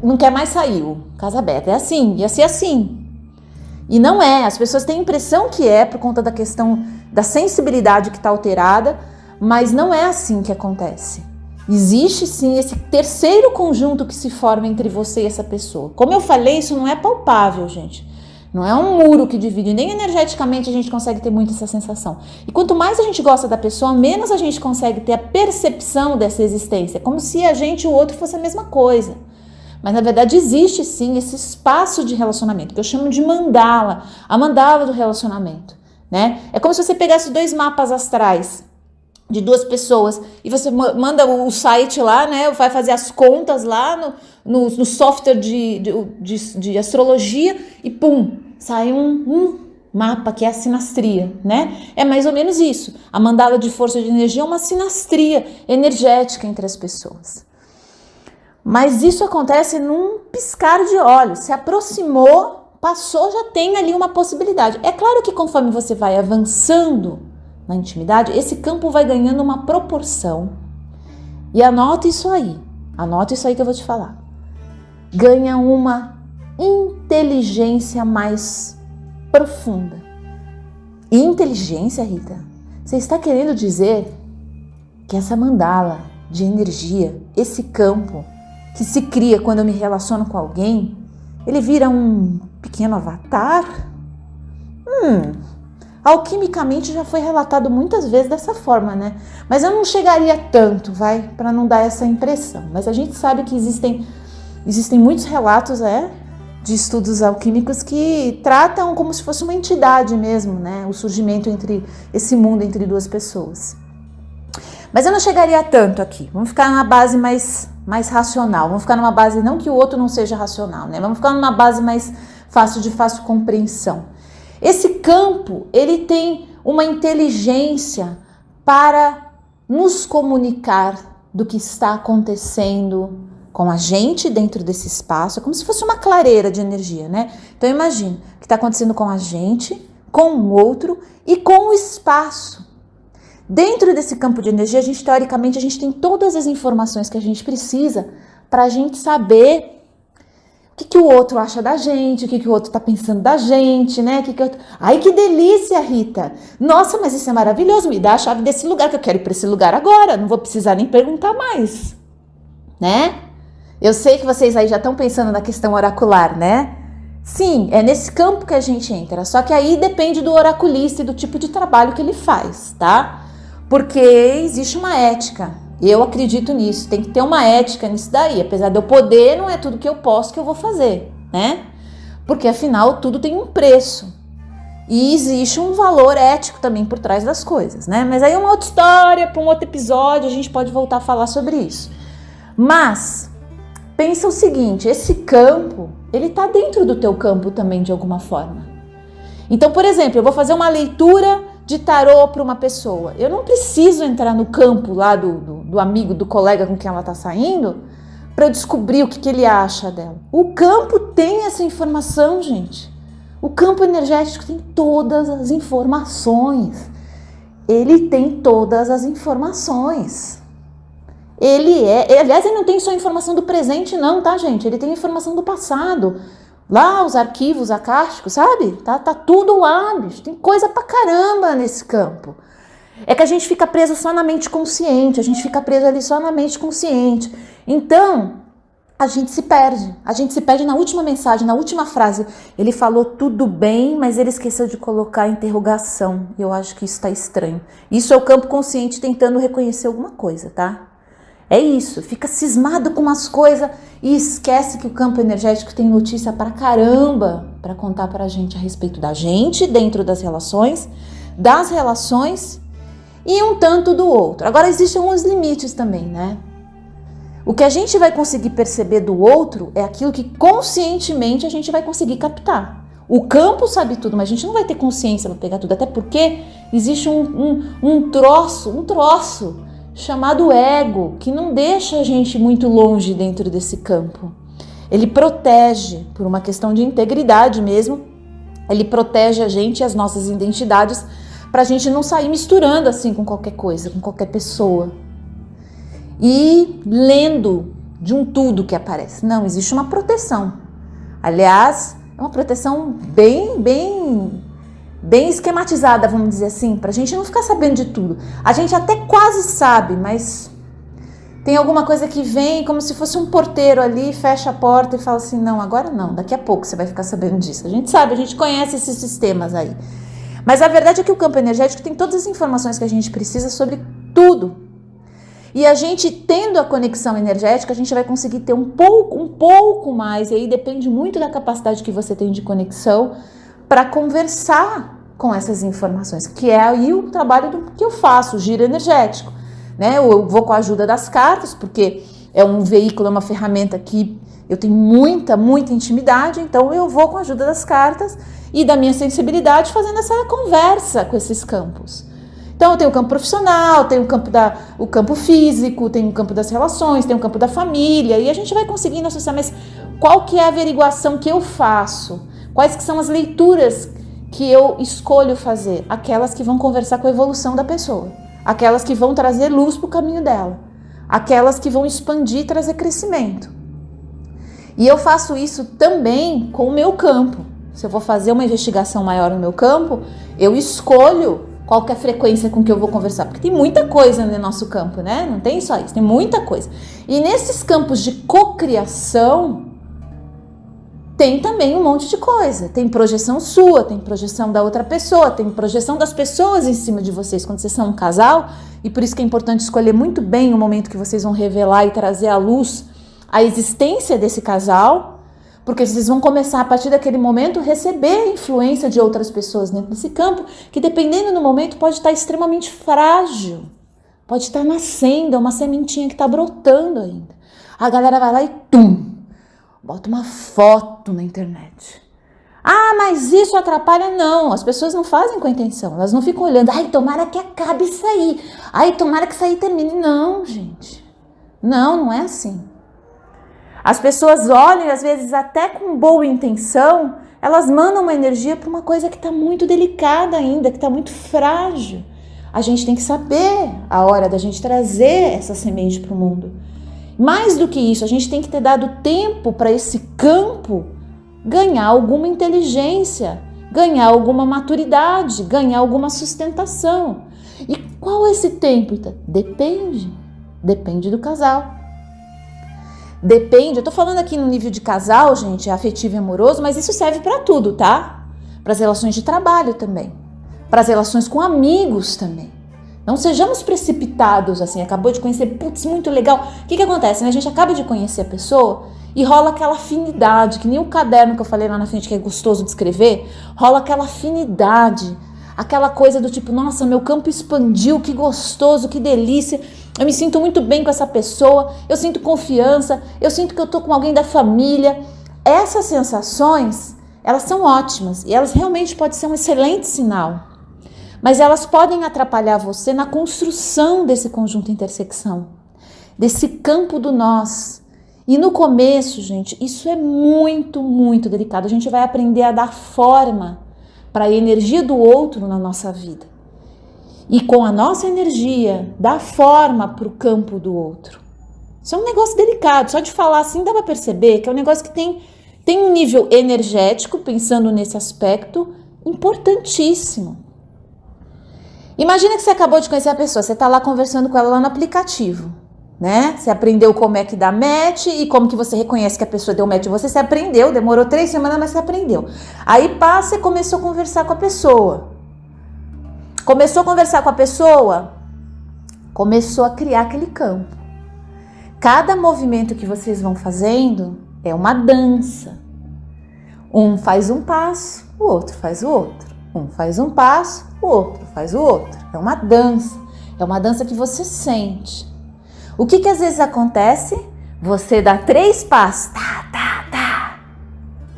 não quer mais saiu, casa aberta. É assim, ia ser assim. E não é, as pessoas têm a impressão que é por conta da questão da sensibilidade que está alterada, mas não é assim que acontece. Existe sim esse terceiro conjunto que se forma entre você e essa pessoa. Como eu falei, isso não é palpável, gente. Não é um muro que divide, nem energeticamente a gente consegue ter muito essa sensação. E quanto mais a gente gosta da pessoa, menos a gente consegue ter a percepção dessa existência, como se a gente e o outro fosse a mesma coisa. Mas na verdade existe sim esse espaço de relacionamento, que eu chamo de mandala, a mandala do relacionamento, né? É como se você pegasse 2 mapas astrais de 2 pessoas e você manda o site lá, né? Vai fazer as contas lá no software de astrologia e pum! Sai um mapa que é a sinastria, né? É mais ou menos isso. A mandala de força de energia é uma sinastria energética entre as pessoas. Mas isso acontece num piscar de olhos. Se aproximou, passou, já tem ali uma possibilidade. É claro que conforme você vai avançando na intimidade, esse campo vai ganhando uma proporção. E anota isso aí que eu vou te falar. Ganha uma inteligência mais profunda. E inteligência, Rita, você está querendo dizer que essa mandala de energia, esse campo que se cria quando eu me relaciono com alguém, ele vira um pequeno avatar? Alquimicamente já foi relatado muitas vezes dessa forma, né? Mas eu não chegaria tanto, para não dar essa impressão. Mas a gente sabe que existem muitos relatos, de estudos alquímicos que tratam como se fosse uma entidade mesmo, né? O surgimento esse mundo entre 2 pessoas. Mas eu não chegaria tanto aqui. Vamos ficar numa base mais racional. Vamos ficar numa base, não que o outro não seja racional, né? Vamos ficar numa base mais de fácil compreensão. Esse campo, ele tem uma inteligência para nos comunicar do que está acontecendo com a gente dentro desse espaço. É como se fosse uma clareira de energia, né? Então imagina o que está acontecendo com a gente, com o outro e com o espaço. Dentro desse campo de energia, teoricamente, a gente tem todas as informações que a gente precisa para a gente saber o que o outro acha da gente, o que o outro está pensando da gente, né? Ai, que delícia, Rita! Nossa, mas isso é maravilhoso, me dá a chave desse lugar, que eu quero ir para esse lugar agora, não vou precisar nem perguntar mais, né? Eu sei que vocês aí já estão pensando na questão oracular, né? Sim, é nesse campo que a gente entra, só que aí depende do oraculista e do tipo de trabalho que ele faz, tá? Porque existe uma ética. Eu acredito nisso, tem que ter uma ética nisso daí. Apesar de eu poder, não é tudo que eu posso que eu vou fazer, né? Porque afinal tudo tem um preço. E existe um valor ético também por trás das coisas, né? Mas aí é uma outra história, para um outro episódio, a gente pode voltar a falar sobre isso. Mas pensa o seguinte, esse campo, ele tá dentro do teu campo também de alguma forma. Então, por exemplo, eu vou fazer uma leitura de tarô para uma pessoa. Eu não preciso entrar no campo lá do amigo, do colega com quem ela está saindo para eu descobrir o que ele acha dela. O campo tem essa informação, gente. O campo energético tem todas as informações. Ele tem todas as informações. Aliás, ele não tem só informação do presente não, tá, gente? Ele tem informação do passado. Lá, os arquivos acásticos, sabe? Tá tudo lá, bicho. Tem coisa pra caramba nesse campo. É que a gente fica preso só na mente consciente, a gente fica preso ali só na mente consciente. Então, a gente se perde. A gente se perde na última mensagem, na última frase. Ele falou tudo bem, mas ele esqueceu de colocar a interrogação. Eu acho que isso tá estranho. Isso é o campo consciente tentando reconhecer alguma coisa, tá? É isso, fica cismado com umas coisas e esquece que o campo energético tem notícia pra caramba pra contar pra gente a respeito da gente dentro das relações e um tanto do outro. Agora existem alguns limites também, né? O que a gente vai conseguir perceber do outro é aquilo que conscientemente a gente vai conseguir captar. O campo sabe tudo, mas a gente não vai ter consciência para pegar tudo, até porque existe um troço chamado ego, que não deixa a gente muito longe dentro desse campo. Ele protege, por uma questão de integridade mesmo, ele protege a gente e as nossas identidades para a gente não sair misturando assim com qualquer coisa, com qualquer pessoa. E lendo de um tudo que aparece. Não, existe uma proteção. Aliás, é uma proteção bem esquematizada, vamos dizer assim, para a gente não ficar sabendo de tudo. A gente até quase sabe, mas tem alguma coisa que vem como se fosse um porteiro ali, fecha a porta e fala assim, não, agora não, daqui a pouco você vai ficar sabendo disso. A gente sabe, a gente conhece esses sistemas aí. Mas a verdade é que o campo energético tem todas as informações que a gente precisa sobre tudo. E a gente, tendo a conexão energética, a gente vai conseguir ter um pouco mais, e aí depende muito da capacidade que você tem de conexão, para conversar com essas informações, que é aí o trabalho que eu faço, o giro energético. Né? Eu vou com a ajuda das cartas, porque é um veículo, é uma ferramenta que eu tenho muita intimidade, então eu vou com a ajuda das cartas e da minha sensibilidade fazendo essa conversa com esses campos. Então eu tenho o campo profissional, tenho o campo físico, tenho o campo das relações, tenho o campo da família, e a gente vai conseguindo associar, mas qual que é a averiguação que eu faço? Quais que são as leituras que eu escolho fazer? Aquelas que vão conversar com a evolução da pessoa, aquelas que vão trazer luz para o caminho dela, aquelas que vão expandir e trazer crescimento. E eu faço isso também com o meu campo. Se eu vou fazer uma investigação maior no meu campo, eu escolho qual que é a frequência com que eu vou conversar, porque tem muita coisa no nosso campo, né? Não tem só isso, tem muita coisa. E nesses campos de cocriação, tem também um monte de coisa. Tem projeção sua, tem projeção da outra pessoa, tem projeção das pessoas em cima de vocês quando vocês são um casal, e por isso que é importante escolher muito bem o momento que vocês vão revelar e trazer à luz a existência desse casal, porque vocês vão começar a partir daquele momento a receber a influência de outras pessoas dentro desse campo, que dependendo do momento pode estar extremamente frágil, pode estar nascendo, é uma sementinha que está brotando ainda. A galera vai lá e bota uma foto na internet. Ah, mas isso atrapalha? Não, as pessoas não fazem com a intenção, elas não ficam olhando, ai, tomara que acabe isso aí, ai, tomara que isso aí termine. Não, gente, não é assim. As pessoas olham, às vezes até com boa intenção, elas mandam uma energia para uma coisa que está muito delicada ainda, que está muito frágil. A gente tem que saber a hora da gente trazer essa semente para o mundo. Mais do que isso, a gente tem que ter dado tempo para esse campo ganhar alguma inteligência, ganhar alguma maturidade, ganhar alguma sustentação. E qual é esse tempo, Ita? Depende do casal. Depende, eu tô falando aqui no nível de casal, gente, afetivo e amoroso, mas isso serve para tudo, tá? Para as relações de trabalho também, para as relações com amigos também. Não sejamos precipitados, assim, acabou de conhecer, putz, muito legal. O que acontece, né? A gente acaba de conhecer a pessoa e rola aquela afinidade, que nem o caderno que eu falei lá na frente, que é gostoso de escrever, rola aquela afinidade, aquela coisa do tipo, nossa, meu campo expandiu, que gostoso, que delícia. Eu me sinto muito bem com essa pessoa, eu sinto confiança, eu sinto que eu tô com alguém da família. Essas sensações, elas são ótimas e elas realmente podem ser um excelente sinal. Mas elas podem atrapalhar você na construção desse conjunto intersecção, desse campo do nós. E no começo, gente, isso é muito delicado. A gente vai aprender a dar forma para a energia do outro na nossa vida. E com a nossa energia, dar forma para o campo do outro. Isso é um negócio delicado. Só de falar assim dá para perceber que é um negócio que tem um nível energético, pensando nesse aspecto, importantíssimo. Imagina que você acabou de conhecer a pessoa, você está lá conversando com ela lá no aplicativo, né? Você aprendeu como é que dá match e como que você reconhece que a pessoa deu match em você. Você aprendeu, demorou 3 semanas, mas você aprendeu. Aí passa e começou a conversar com a pessoa. Começou a conversar com a pessoa, começou a criar aquele campo. Cada movimento que vocês vão fazendo é uma dança. Um faz um passo, o outro faz o outro. Um faz um passo, o outro faz o outro. É uma dança que você sente. O que às vezes acontece? Você dá 3 passos,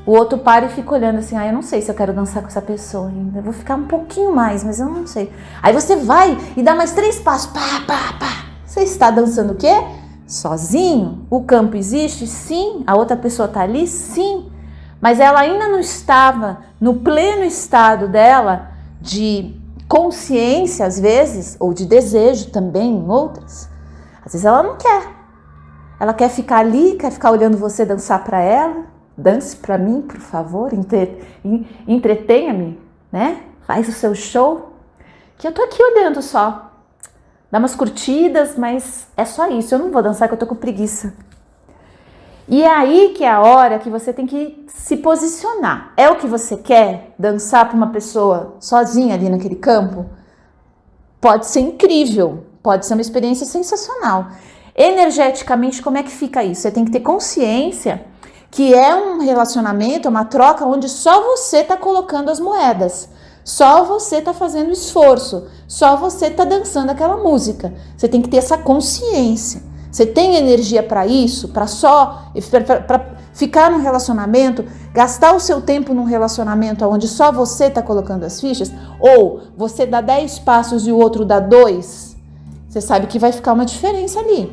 o outro para e fica olhando assim, eu não sei se eu quero dançar com essa pessoa ainda, eu vou ficar um pouquinho mais, mas eu não sei. Aí você vai e dá mais 3 passos, Você está dançando o quê? Sozinho. O campo existe? Sim. A outra pessoa está ali? Sim. Mas ela ainda não estava no pleno estado dela de consciência, às vezes, ou de desejo também, em outras. Às vezes ela não quer. Ela quer ficar ali, quer ficar olhando você dançar para ela. Dance para mim, por favor, entretenha-me, né? Faz o seu show. Que eu tô aqui olhando só. Dá umas curtidas, mas é só isso. Eu não vou dançar, que eu tô com preguiça. E é aí que é a hora que você tem que se posicionar. É o que você quer? Dançar para uma pessoa sozinha ali naquele campo? Pode ser incrível, pode ser uma experiência sensacional. Energeticamente, como é que fica isso? Você tem que ter consciência que é um relacionamento, uma troca onde só você está colocando as moedas. Só você está fazendo esforço. Só você está dançando aquela música. Você tem que ter essa consciência. Você tem energia para isso? Para ficar num relacionamento, gastar o seu tempo num relacionamento onde só você está colocando as fichas? Ou você dá 10 passos e o outro dá 2? Você sabe que vai ficar uma diferença ali.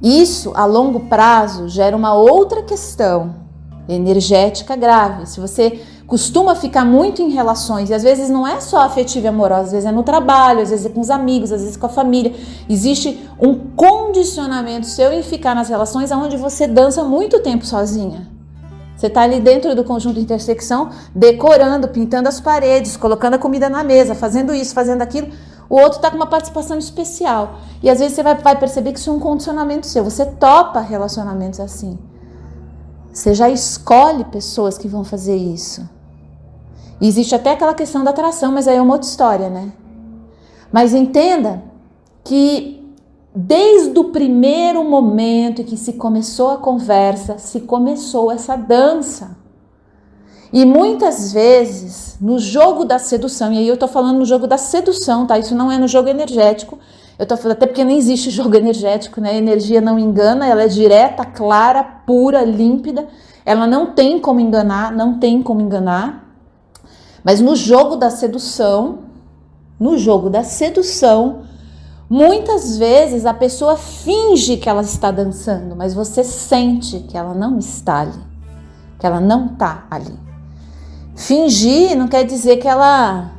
Isso, a longo prazo, gera uma outra questão energética grave. Se você costuma ficar muito em relações, e às vezes não é só afetiva e amorosa, às vezes é no trabalho, às vezes é com os amigos, às vezes com a família. Existe um condicionamento seu em ficar nas relações onde você dança muito tempo sozinha. Você está ali dentro do conjunto intersecção, decorando, pintando as paredes, colocando a comida na mesa, fazendo isso, fazendo aquilo. O outro está com uma participação especial. E às vezes você vai perceber que isso é um condicionamento seu. Você topa relacionamentos assim. Você já escolhe pessoas que vão fazer isso. E existe até aquela questão da atração, mas aí é uma outra história, né? Mas entenda que desde o primeiro momento em que se começou a conversa, se começou essa dança. E muitas vezes, no jogo da sedução, e aí eu tô falando no jogo da sedução, tá? Isso não é no jogo energético. Eu tô falando, até porque não existe jogo energético, né? A energia não engana, ela é direta, clara, pura, límpida. Ela não tem como enganar, não tem como enganar. Mas no jogo da sedução, muitas vezes a pessoa finge que ela está dançando, mas você sente que ela não está ali, que ela não está ali. Fingir não quer dizer que ela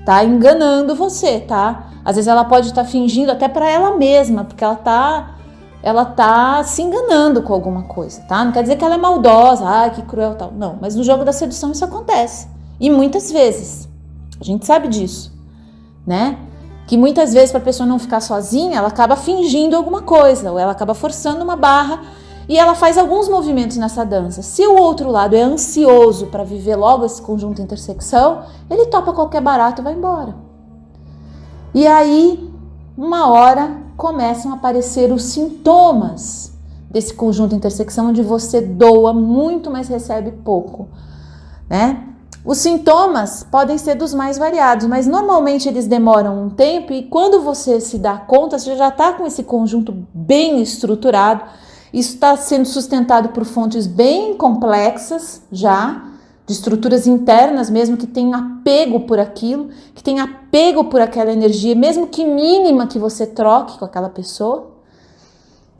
tá enganando você, tá? Às vezes ela pode estar fingindo até para ela mesma, porque ela tá se enganando com alguma coisa, tá? Não quer dizer que ela é maldosa, que cruel tal. Não, mas no jogo da sedução isso acontece. E muitas vezes, a gente sabe disso, né? Que muitas vezes para a pessoa não ficar sozinha, ela acaba fingindo alguma coisa, ou ela acaba forçando uma barra e ela faz alguns movimentos nessa dança. Se o outro lado é ansioso para viver logo esse conjunto intersecção, ele topa qualquer barato e vai embora. E aí, uma hora, começam a aparecer os sintomas desse conjunto intersecção, onde você doa muito, mas recebe pouco, né? Os sintomas podem ser dos mais variados, mas normalmente eles demoram um tempo e quando você se dá conta, você já está com esse conjunto bem estruturado. Isso está sendo sustentado por fontes bem complexas já, de estruturas internas mesmo, que tem apego por aquilo, que tem apego por aquela energia, mesmo que mínima que você troque com aquela pessoa.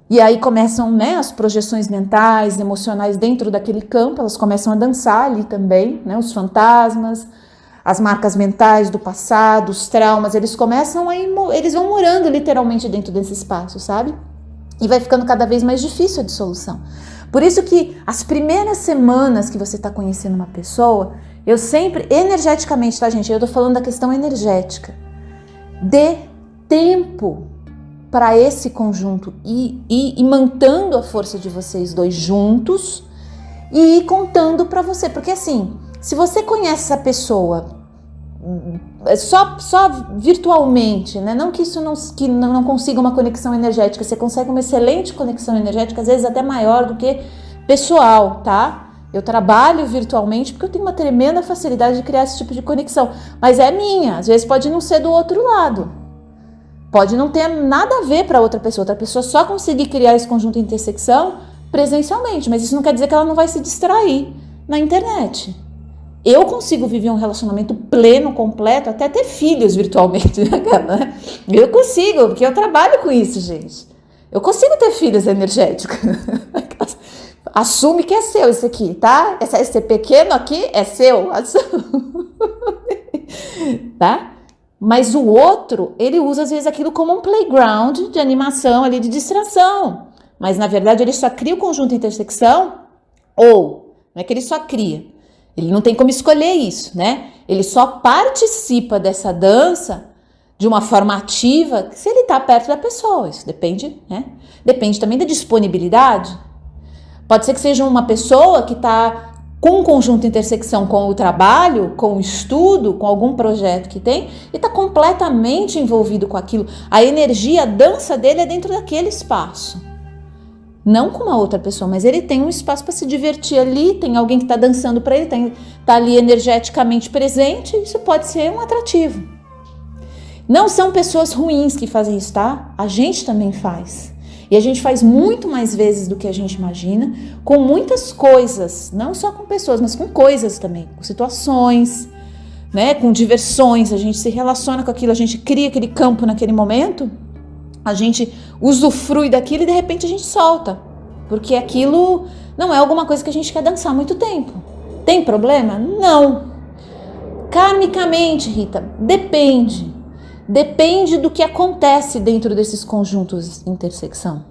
E aí começam, né, as projeções mentais, emocionais dentro daquele campo, elas começam a dançar ali também, né, os fantasmas, as marcas mentais do passado, os traumas, eles começam eles vão morando literalmente dentro desse espaço, sabe? E vai ficando cada vez mais difícil a dissolução. Por isso que as primeiras semanas que você está conhecendo uma pessoa, eu sempre, energeticamente, tá, gente? Eu tô falando da questão energética. Dê tempo para esse conjunto e mantendo a força de vocês dois juntos e ir contando para você. Porque assim, se você conhece essa pessoa só virtualmente, né? Não que isso não consiga uma conexão energética, você consegue uma excelente conexão energética, às vezes até maior do que pessoal, tá? Eu trabalho virtualmente porque eu tenho uma tremenda facilidade de criar esse tipo de conexão, mas é minha, às vezes pode não ser do outro lado. Pode não ter nada a ver para outra pessoa só conseguir criar esse conjunto de intersecção presencialmente, mas isso não quer dizer que ela não vai se distrair na internet. Eu consigo viver um relacionamento pleno, completo, até ter filhos virtualmente, né? Eu consigo, porque eu trabalho com isso, gente. Eu consigo ter filhos energéticos. Assume que é seu isso aqui, tá? Esse pequeno aqui é seu. Tá? Mas o outro, ele usa às vezes aquilo como um playground de animação ali, de distração. Mas na verdade ele só cria o conjunto intersecção, ou não é que ele só cria. Ele não tem como escolher isso, né? Ele só participa dessa dança de uma forma ativa se ele está perto da pessoa. Isso depende, né? Depende também da disponibilidade. Pode ser que seja uma pessoa que está com um conjunto intersecção com o trabalho, com o estudo, com algum projeto que tem, e está completamente envolvido com aquilo. A energia, a dança dele é dentro daquele espaço. Não com uma outra pessoa, mas ele tem um espaço para se divertir ali, tem alguém que está dançando para ele, está ali energeticamente presente, isso pode ser um atrativo. Não são pessoas ruins que fazem isso, tá? A gente também faz. E a gente faz muito mais vezes do que a gente imagina, com muitas coisas, não só com pessoas, mas com coisas também, com situações, né? Com diversões, a gente se relaciona com aquilo, a gente cria aquele campo naquele momento, a gente usufrui daquilo e de repente a gente solta, porque aquilo não é alguma coisa que a gente quer dançar há muito tempo. Tem problema? Não. Karmicamente, Rita, depende. Depende do que acontece dentro desses conjuntos de intersecção.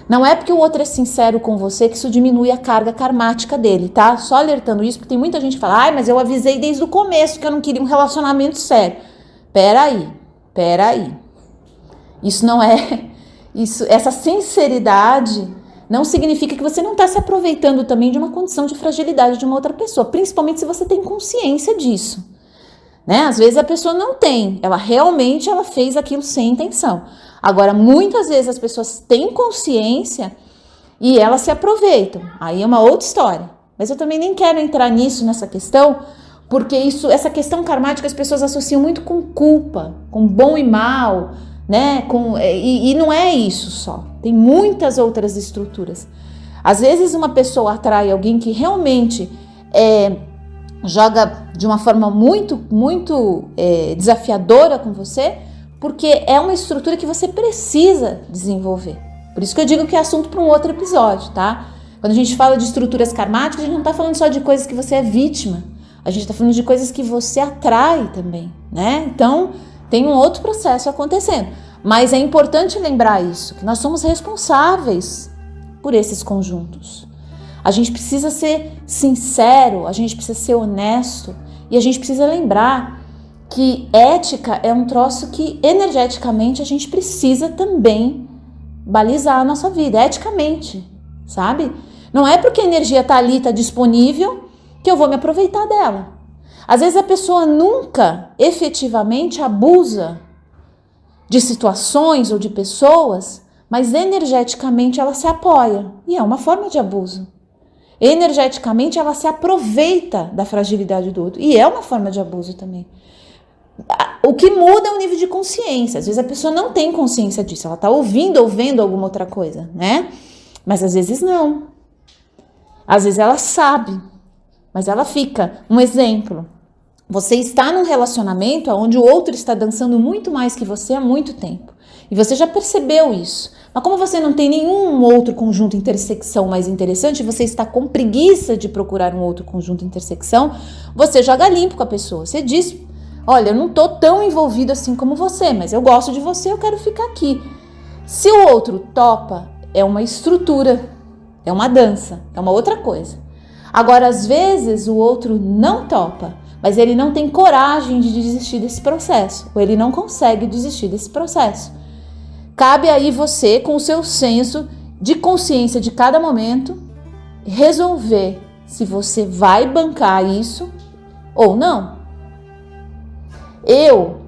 Não é porque o outro é sincero com você que isso diminui a carga karmática dele, tá? Só alertando isso, porque tem muita gente que fala, ai, mas eu avisei desde o começo que eu não queria um relacionamento sério. Peraí. Isso não é... Essa sinceridade não significa que você não está se aproveitando também de uma condição de fragilidade de uma outra pessoa, principalmente se você tem consciência disso. Né? Às vezes a pessoa não tem, ela fez aquilo sem intenção. Agora, muitas vezes as pessoas têm consciência e elas se aproveitam. Aí é uma outra história. Mas eu também nem quero entrar nessa questão, porque essa questão karmática as pessoas associam muito com culpa, com bom e mal, né? E não é isso só. Tem muitas outras estruturas. Às vezes uma pessoa atrai alguém que realmente joga de uma forma muito desafiadora com você, porque é uma estrutura que você precisa desenvolver. Por isso que eu digo que é assunto para um outro episódio, tá? Quando a gente fala de estruturas karmáticas, a gente não está falando só de coisas que você é vítima, a gente está falando de coisas que você atrai também, né? Então, tem um outro processo acontecendo. Mas é importante lembrar isso, que nós somos responsáveis por esses conjuntos. A gente precisa ser sincero, a gente precisa ser honesto e a gente precisa lembrar que ética é um troço que energeticamente a gente precisa também balizar a nossa vida, eticamente, sabe? Não é porque a energia está ali, está disponível, que eu vou me aproveitar dela. Às vezes a pessoa nunca efetivamente abusa de situações ou de pessoas, mas energeticamente ela se apoia e é uma forma de abuso. Energeticamente ela se aproveita da fragilidade do outro e é uma forma de abuso também. O que muda é o nível de consciência. Às vezes a pessoa não tem consciência disso, ela está ouvindo ou vendo alguma outra coisa, né? Mas às vezes não. Às vezes ela sabe, mas ela fica. Um exemplo, você está num relacionamento onde o outro está dançando muito mais que você há muito tempo e você já percebeu isso. Mas como você não tem nenhum outro conjunto intersecção mais interessante, você está com preguiça de procurar um outro conjunto intersecção, você joga limpo com a pessoa. Você diz, olha, eu não estou tão envolvido assim como você, mas eu gosto de você, eu quero ficar aqui. Se o outro topa, é uma estrutura, é uma dança, é uma outra coisa. Agora, às vezes, o outro não topa, mas ele não tem coragem de desistir desse processo, ou ele não consegue desistir desse processo. Cabe aí você, com o seu senso de consciência de cada momento, resolver se você vai bancar isso ou não. Eu,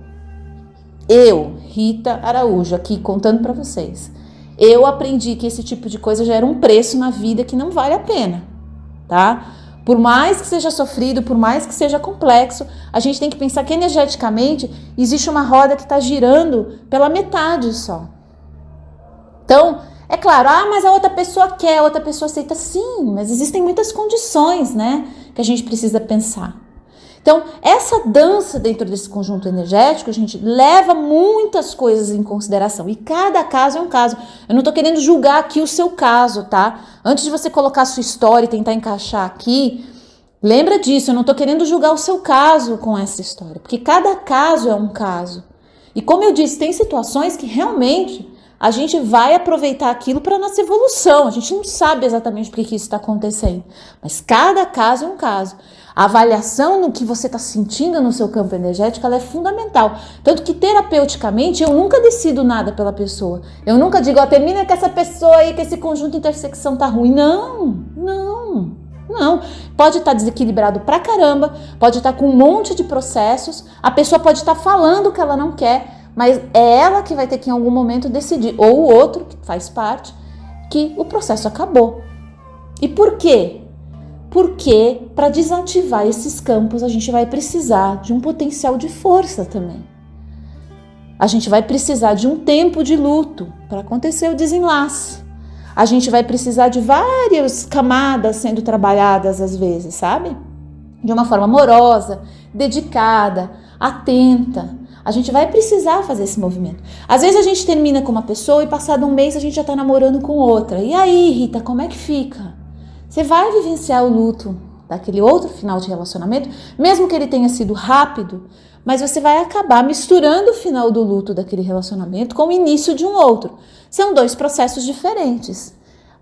Rita Araújo, aqui contando para vocês, eu aprendi que esse tipo de coisa já era um preço na vida que não vale a pena, tá? Por mais que seja sofrido, por mais que seja complexo, a gente tem que pensar que energeticamente existe uma roda que está girando pela metade só. Então, é claro, mas a outra pessoa quer, a outra pessoa aceita. Sim, mas existem muitas condições, né? que a gente precisa pensar. Então, essa dança dentro desse conjunto energético, a gente leva muitas coisas em consideração. E cada caso é um caso. Eu não estou querendo julgar aqui o seu caso, tá? Antes de você colocar a sua história e tentar encaixar aqui, lembra disso, eu não estou querendo julgar o seu caso com essa história. Porque cada caso é um caso. E como eu disse, tem situações que realmente a gente vai aproveitar aquilo para nossa evolução. A gente não sabe exatamente por que isso está acontecendo. Mas cada caso é um caso. A avaliação no que você está sentindo no seu campo energético, ela é fundamental. Tanto que terapeuticamente eu nunca decido nada pela pessoa. Eu nunca digo, termina com essa pessoa aí, que esse conjunto de intersecção tá ruim. Não. Pode estar desequilibrado pra caramba, pode estar com um monte de processos, a pessoa pode estar falando o que ela não quer, mas é ela que vai ter que em algum momento decidir, ou o outro, que faz parte, que o processo acabou. E por quê? Porque para desativar esses campos a gente vai precisar de um potencial de força também. A gente vai precisar de um tempo de luto para acontecer o desenlace. A gente vai precisar de várias camadas sendo trabalhadas às vezes, sabe? De uma forma amorosa, dedicada, atenta. A gente vai precisar fazer esse movimento. Às vezes a gente termina com uma pessoa e passado um mês a gente já está namorando com outra. E aí, Rita, como é que fica? Você vai vivenciar o luto daquele outro final de relacionamento, mesmo que ele tenha sido rápido, mas você vai acabar misturando o final do luto daquele relacionamento com o início de um outro. São dois processos diferentes.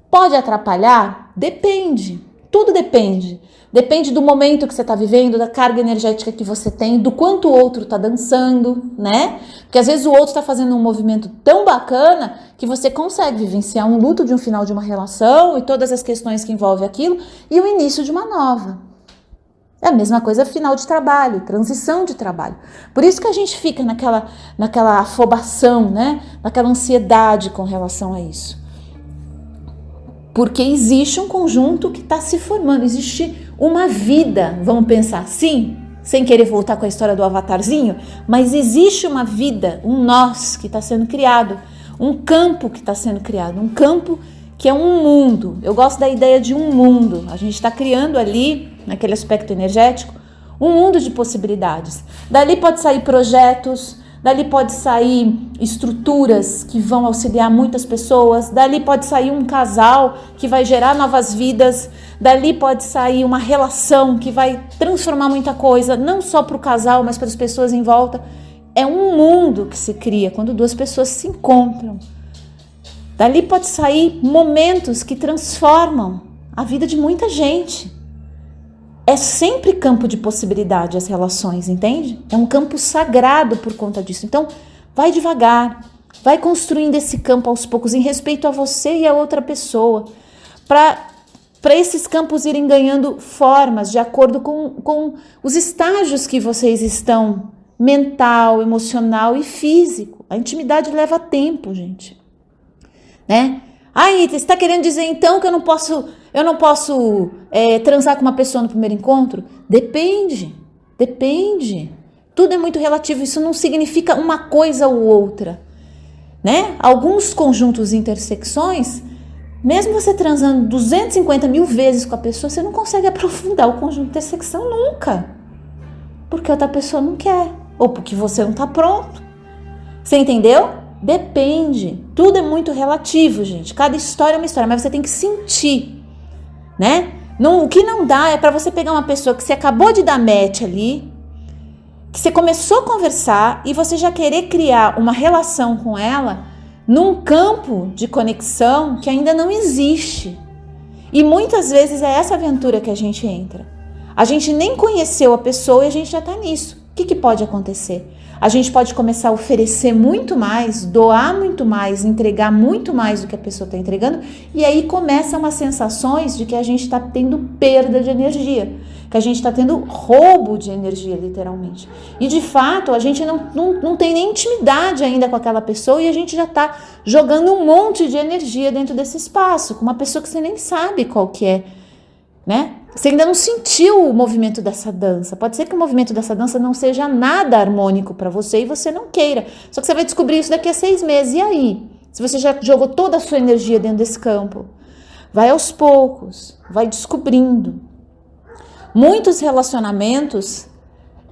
Pode atrapalhar? Depende. Tudo depende. Depende do momento que você está vivendo, da carga energética que você tem, do quanto o outro está dançando, né? Porque às vezes o outro está fazendo um movimento tão bacana que você consegue vivenciar um luto de um final de uma relação e todas as questões que envolvem aquilo e o início de uma nova. É a mesma coisa final de trabalho, transição de trabalho. Por isso que a gente fica naquela afobação, né? Naquela ansiedade com relação a isso. Porque existe um conjunto que está se formando, existe uma vida, vamos pensar assim, sem querer voltar com a história do avatarzinho, mas existe uma vida, um nós que está sendo criado, um campo que está sendo criado, um campo que é um mundo. Eu gosto da ideia de um mundo. A gente está criando ali, naquele aspecto energético, um mundo de possibilidades. Dali pode sair projetos, dali pode sair estruturas que vão auxiliar muitas pessoas, dali pode sair um casal que vai gerar novas vidas, dali pode sair uma relação que vai transformar muita coisa, não só para o casal, mas para as pessoas em volta. É um mundo que se cria quando duas pessoas se encontram. Dali pode sair momentos que transformam a vida de muita gente. É sempre campo de possibilidade as relações, entende? É um campo sagrado por conta disso. Então, vai devagar, vai construindo esse campo aos poucos, em respeito a você e a outra pessoa, para esses campos irem ganhando formas de acordo com os estágios que vocês estão, mental, emocional e físico. A intimidade leva tempo, gente. Né? Aí, você está querendo dizer então que eu não posso transar com uma pessoa no primeiro encontro? Depende. Tudo é muito relativo, isso não significa uma coisa ou outra, né? Alguns conjuntos e intersecções, mesmo você transando 250 mil vezes com a pessoa, você não consegue aprofundar o conjunto de intersecção nunca, porque outra pessoa não quer, ou porque você não está pronto. Você entendeu? Depende, tudo é muito relativo, gente. Cada história é uma história, mas você tem que sentir, né? O que não dá é para você pegar uma pessoa que você acabou de dar match ali, que você começou a conversar e você já querer criar uma relação com ela num campo de conexão que ainda não existe. E muitas vezes é essa aventura que a gente entra. A gente nem conheceu a pessoa e a gente já tá nisso. O que pode acontecer? A gente pode começar a oferecer muito mais, doar muito mais, entregar muito mais do que a pessoa está entregando, e aí começam umas sensações de que a gente está tendo perda de energia, que a gente está tendo roubo de energia, literalmente. E de fato, a gente não tem nem intimidade ainda com aquela pessoa e a gente já está jogando um monte de energia dentro desse espaço, com uma pessoa que você nem sabe qual que é, né? Você ainda não sentiu o movimento dessa dança. Pode ser que o movimento dessa dança não seja nada harmônico para você e você não queira. Só que você vai descobrir isso daqui a 6 meses. E aí? Se você já jogou toda a sua energia dentro desse campo, vai aos poucos, vai descobrindo. Muitos relacionamentos,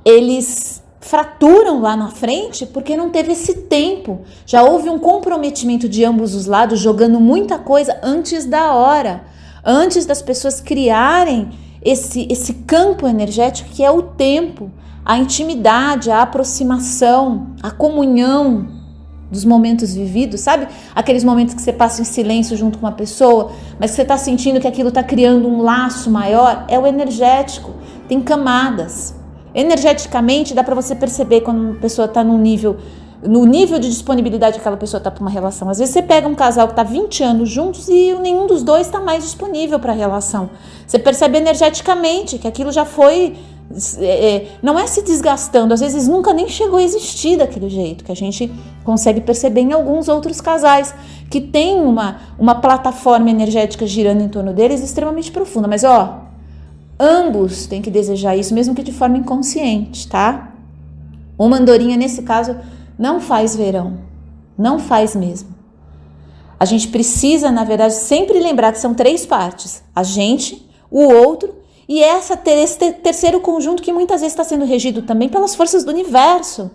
eles fraturam lá na frente porque não teve esse tempo. Já houve um comprometimento de ambos os lados, jogando muita coisa antes da hora, antes das pessoas criarem esse campo energético que é o tempo, a intimidade, a aproximação, a comunhão dos momentos vividos, sabe? Aqueles momentos que você passa em silêncio junto com uma pessoa, mas que você está sentindo que aquilo está criando um laço maior, é o energético, tem camadas. Energeticamente dá para você perceber quando uma pessoa está no nível de disponibilidade que aquela pessoa está para uma relação. Às vezes você pega um casal que está 20 anos juntos e nenhum dos dois está mais disponível para a relação. Você percebe energeticamente que aquilo já foi, não é se desgastando, às vezes nunca nem chegou a existir daquele jeito, que a gente consegue perceber em alguns outros casais que tem uma plataforma energética girando em torno deles extremamente profunda. Mas ambos têm que desejar isso, mesmo que de forma inconsciente, tá? Uma andorinha, nesse caso, não faz verão. Não faz mesmo. A gente precisa, na verdade, sempre lembrar que são 3 partes. A gente, o outro e esse terceiro conjunto que muitas vezes está sendo regido também pelas forças do universo,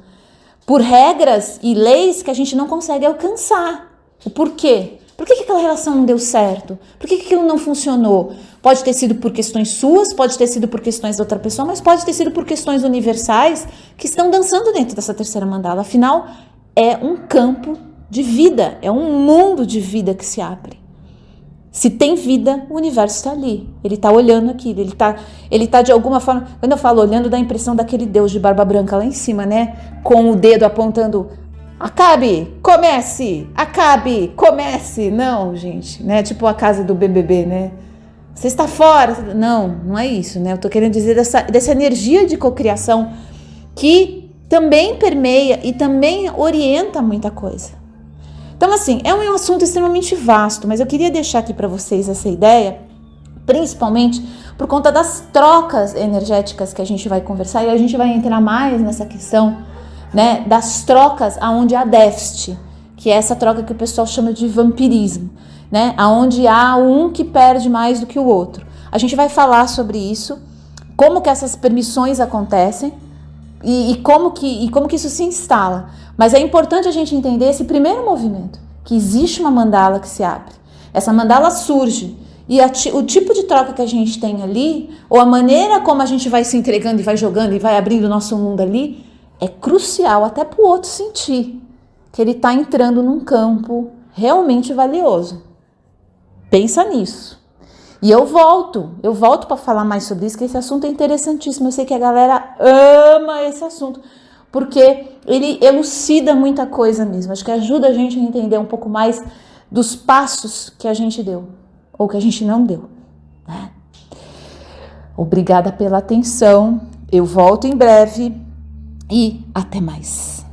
por regras e leis que a gente não consegue alcançar. O porquê? Por que aquela relação não deu certo? Por que aquilo não funcionou? Pode ter sido por questões suas, pode ter sido por questões da outra pessoa, mas pode ter sido por questões universais que estão dançando dentro dessa terceira mandala. Afinal, é um campo de vida, é um mundo de vida que se abre. Se tem vida, o universo está ali. Ele está olhando aquilo, ele tá de alguma forma... Quando eu falo olhando, dá a impressão daquele Deus de barba branca lá em cima, né? Com o dedo apontando... Acabe, comece, acabe, comece. Não, gente, né? Tipo a casa do BBB, né? Você está fora. Não é isso, né? Eu tô querendo dizer dessa energia de cocriação que também permeia e também orienta muita coisa. Então, assim, é um assunto extremamente vasto, mas eu queria deixar aqui para vocês essa ideia, principalmente por conta das trocas energéticas que a gente vai conversar, e a gente vai entrar mais nessa questão, né, das trocas aonde há déficit, que é essa troca que o pessoal chama de vampirismo, né, aonde há um que perde mais do que o outro. A gente vai falar sobre isso, como que essas permissões acontecem e como que isso se instala. Mas é importante a gente entender esse primeiro movimento, que existe uma mandala que se abre. Essa mandala surge e o tipo de troca que a gente tem ali, ou a maneira como a gente vai se entregando e vai jogando e vai abrindo o nosso mundo ali, é crucial até para o outro sentir que ele está entrando num campo realmente valioso. Pensa nisso. E eu volto para falar mais sobre isso, que esse assunto é interessantíssimo. Eu sei que a galera ama esse assunto, porque ele elucida muita coisa mesmo. Acho que ajuda a gente a entender um pouco mais dos passos que a gente deu, ou que a gente não deu, né? Obrigada pela atenção. Eu volto em breve e até mais.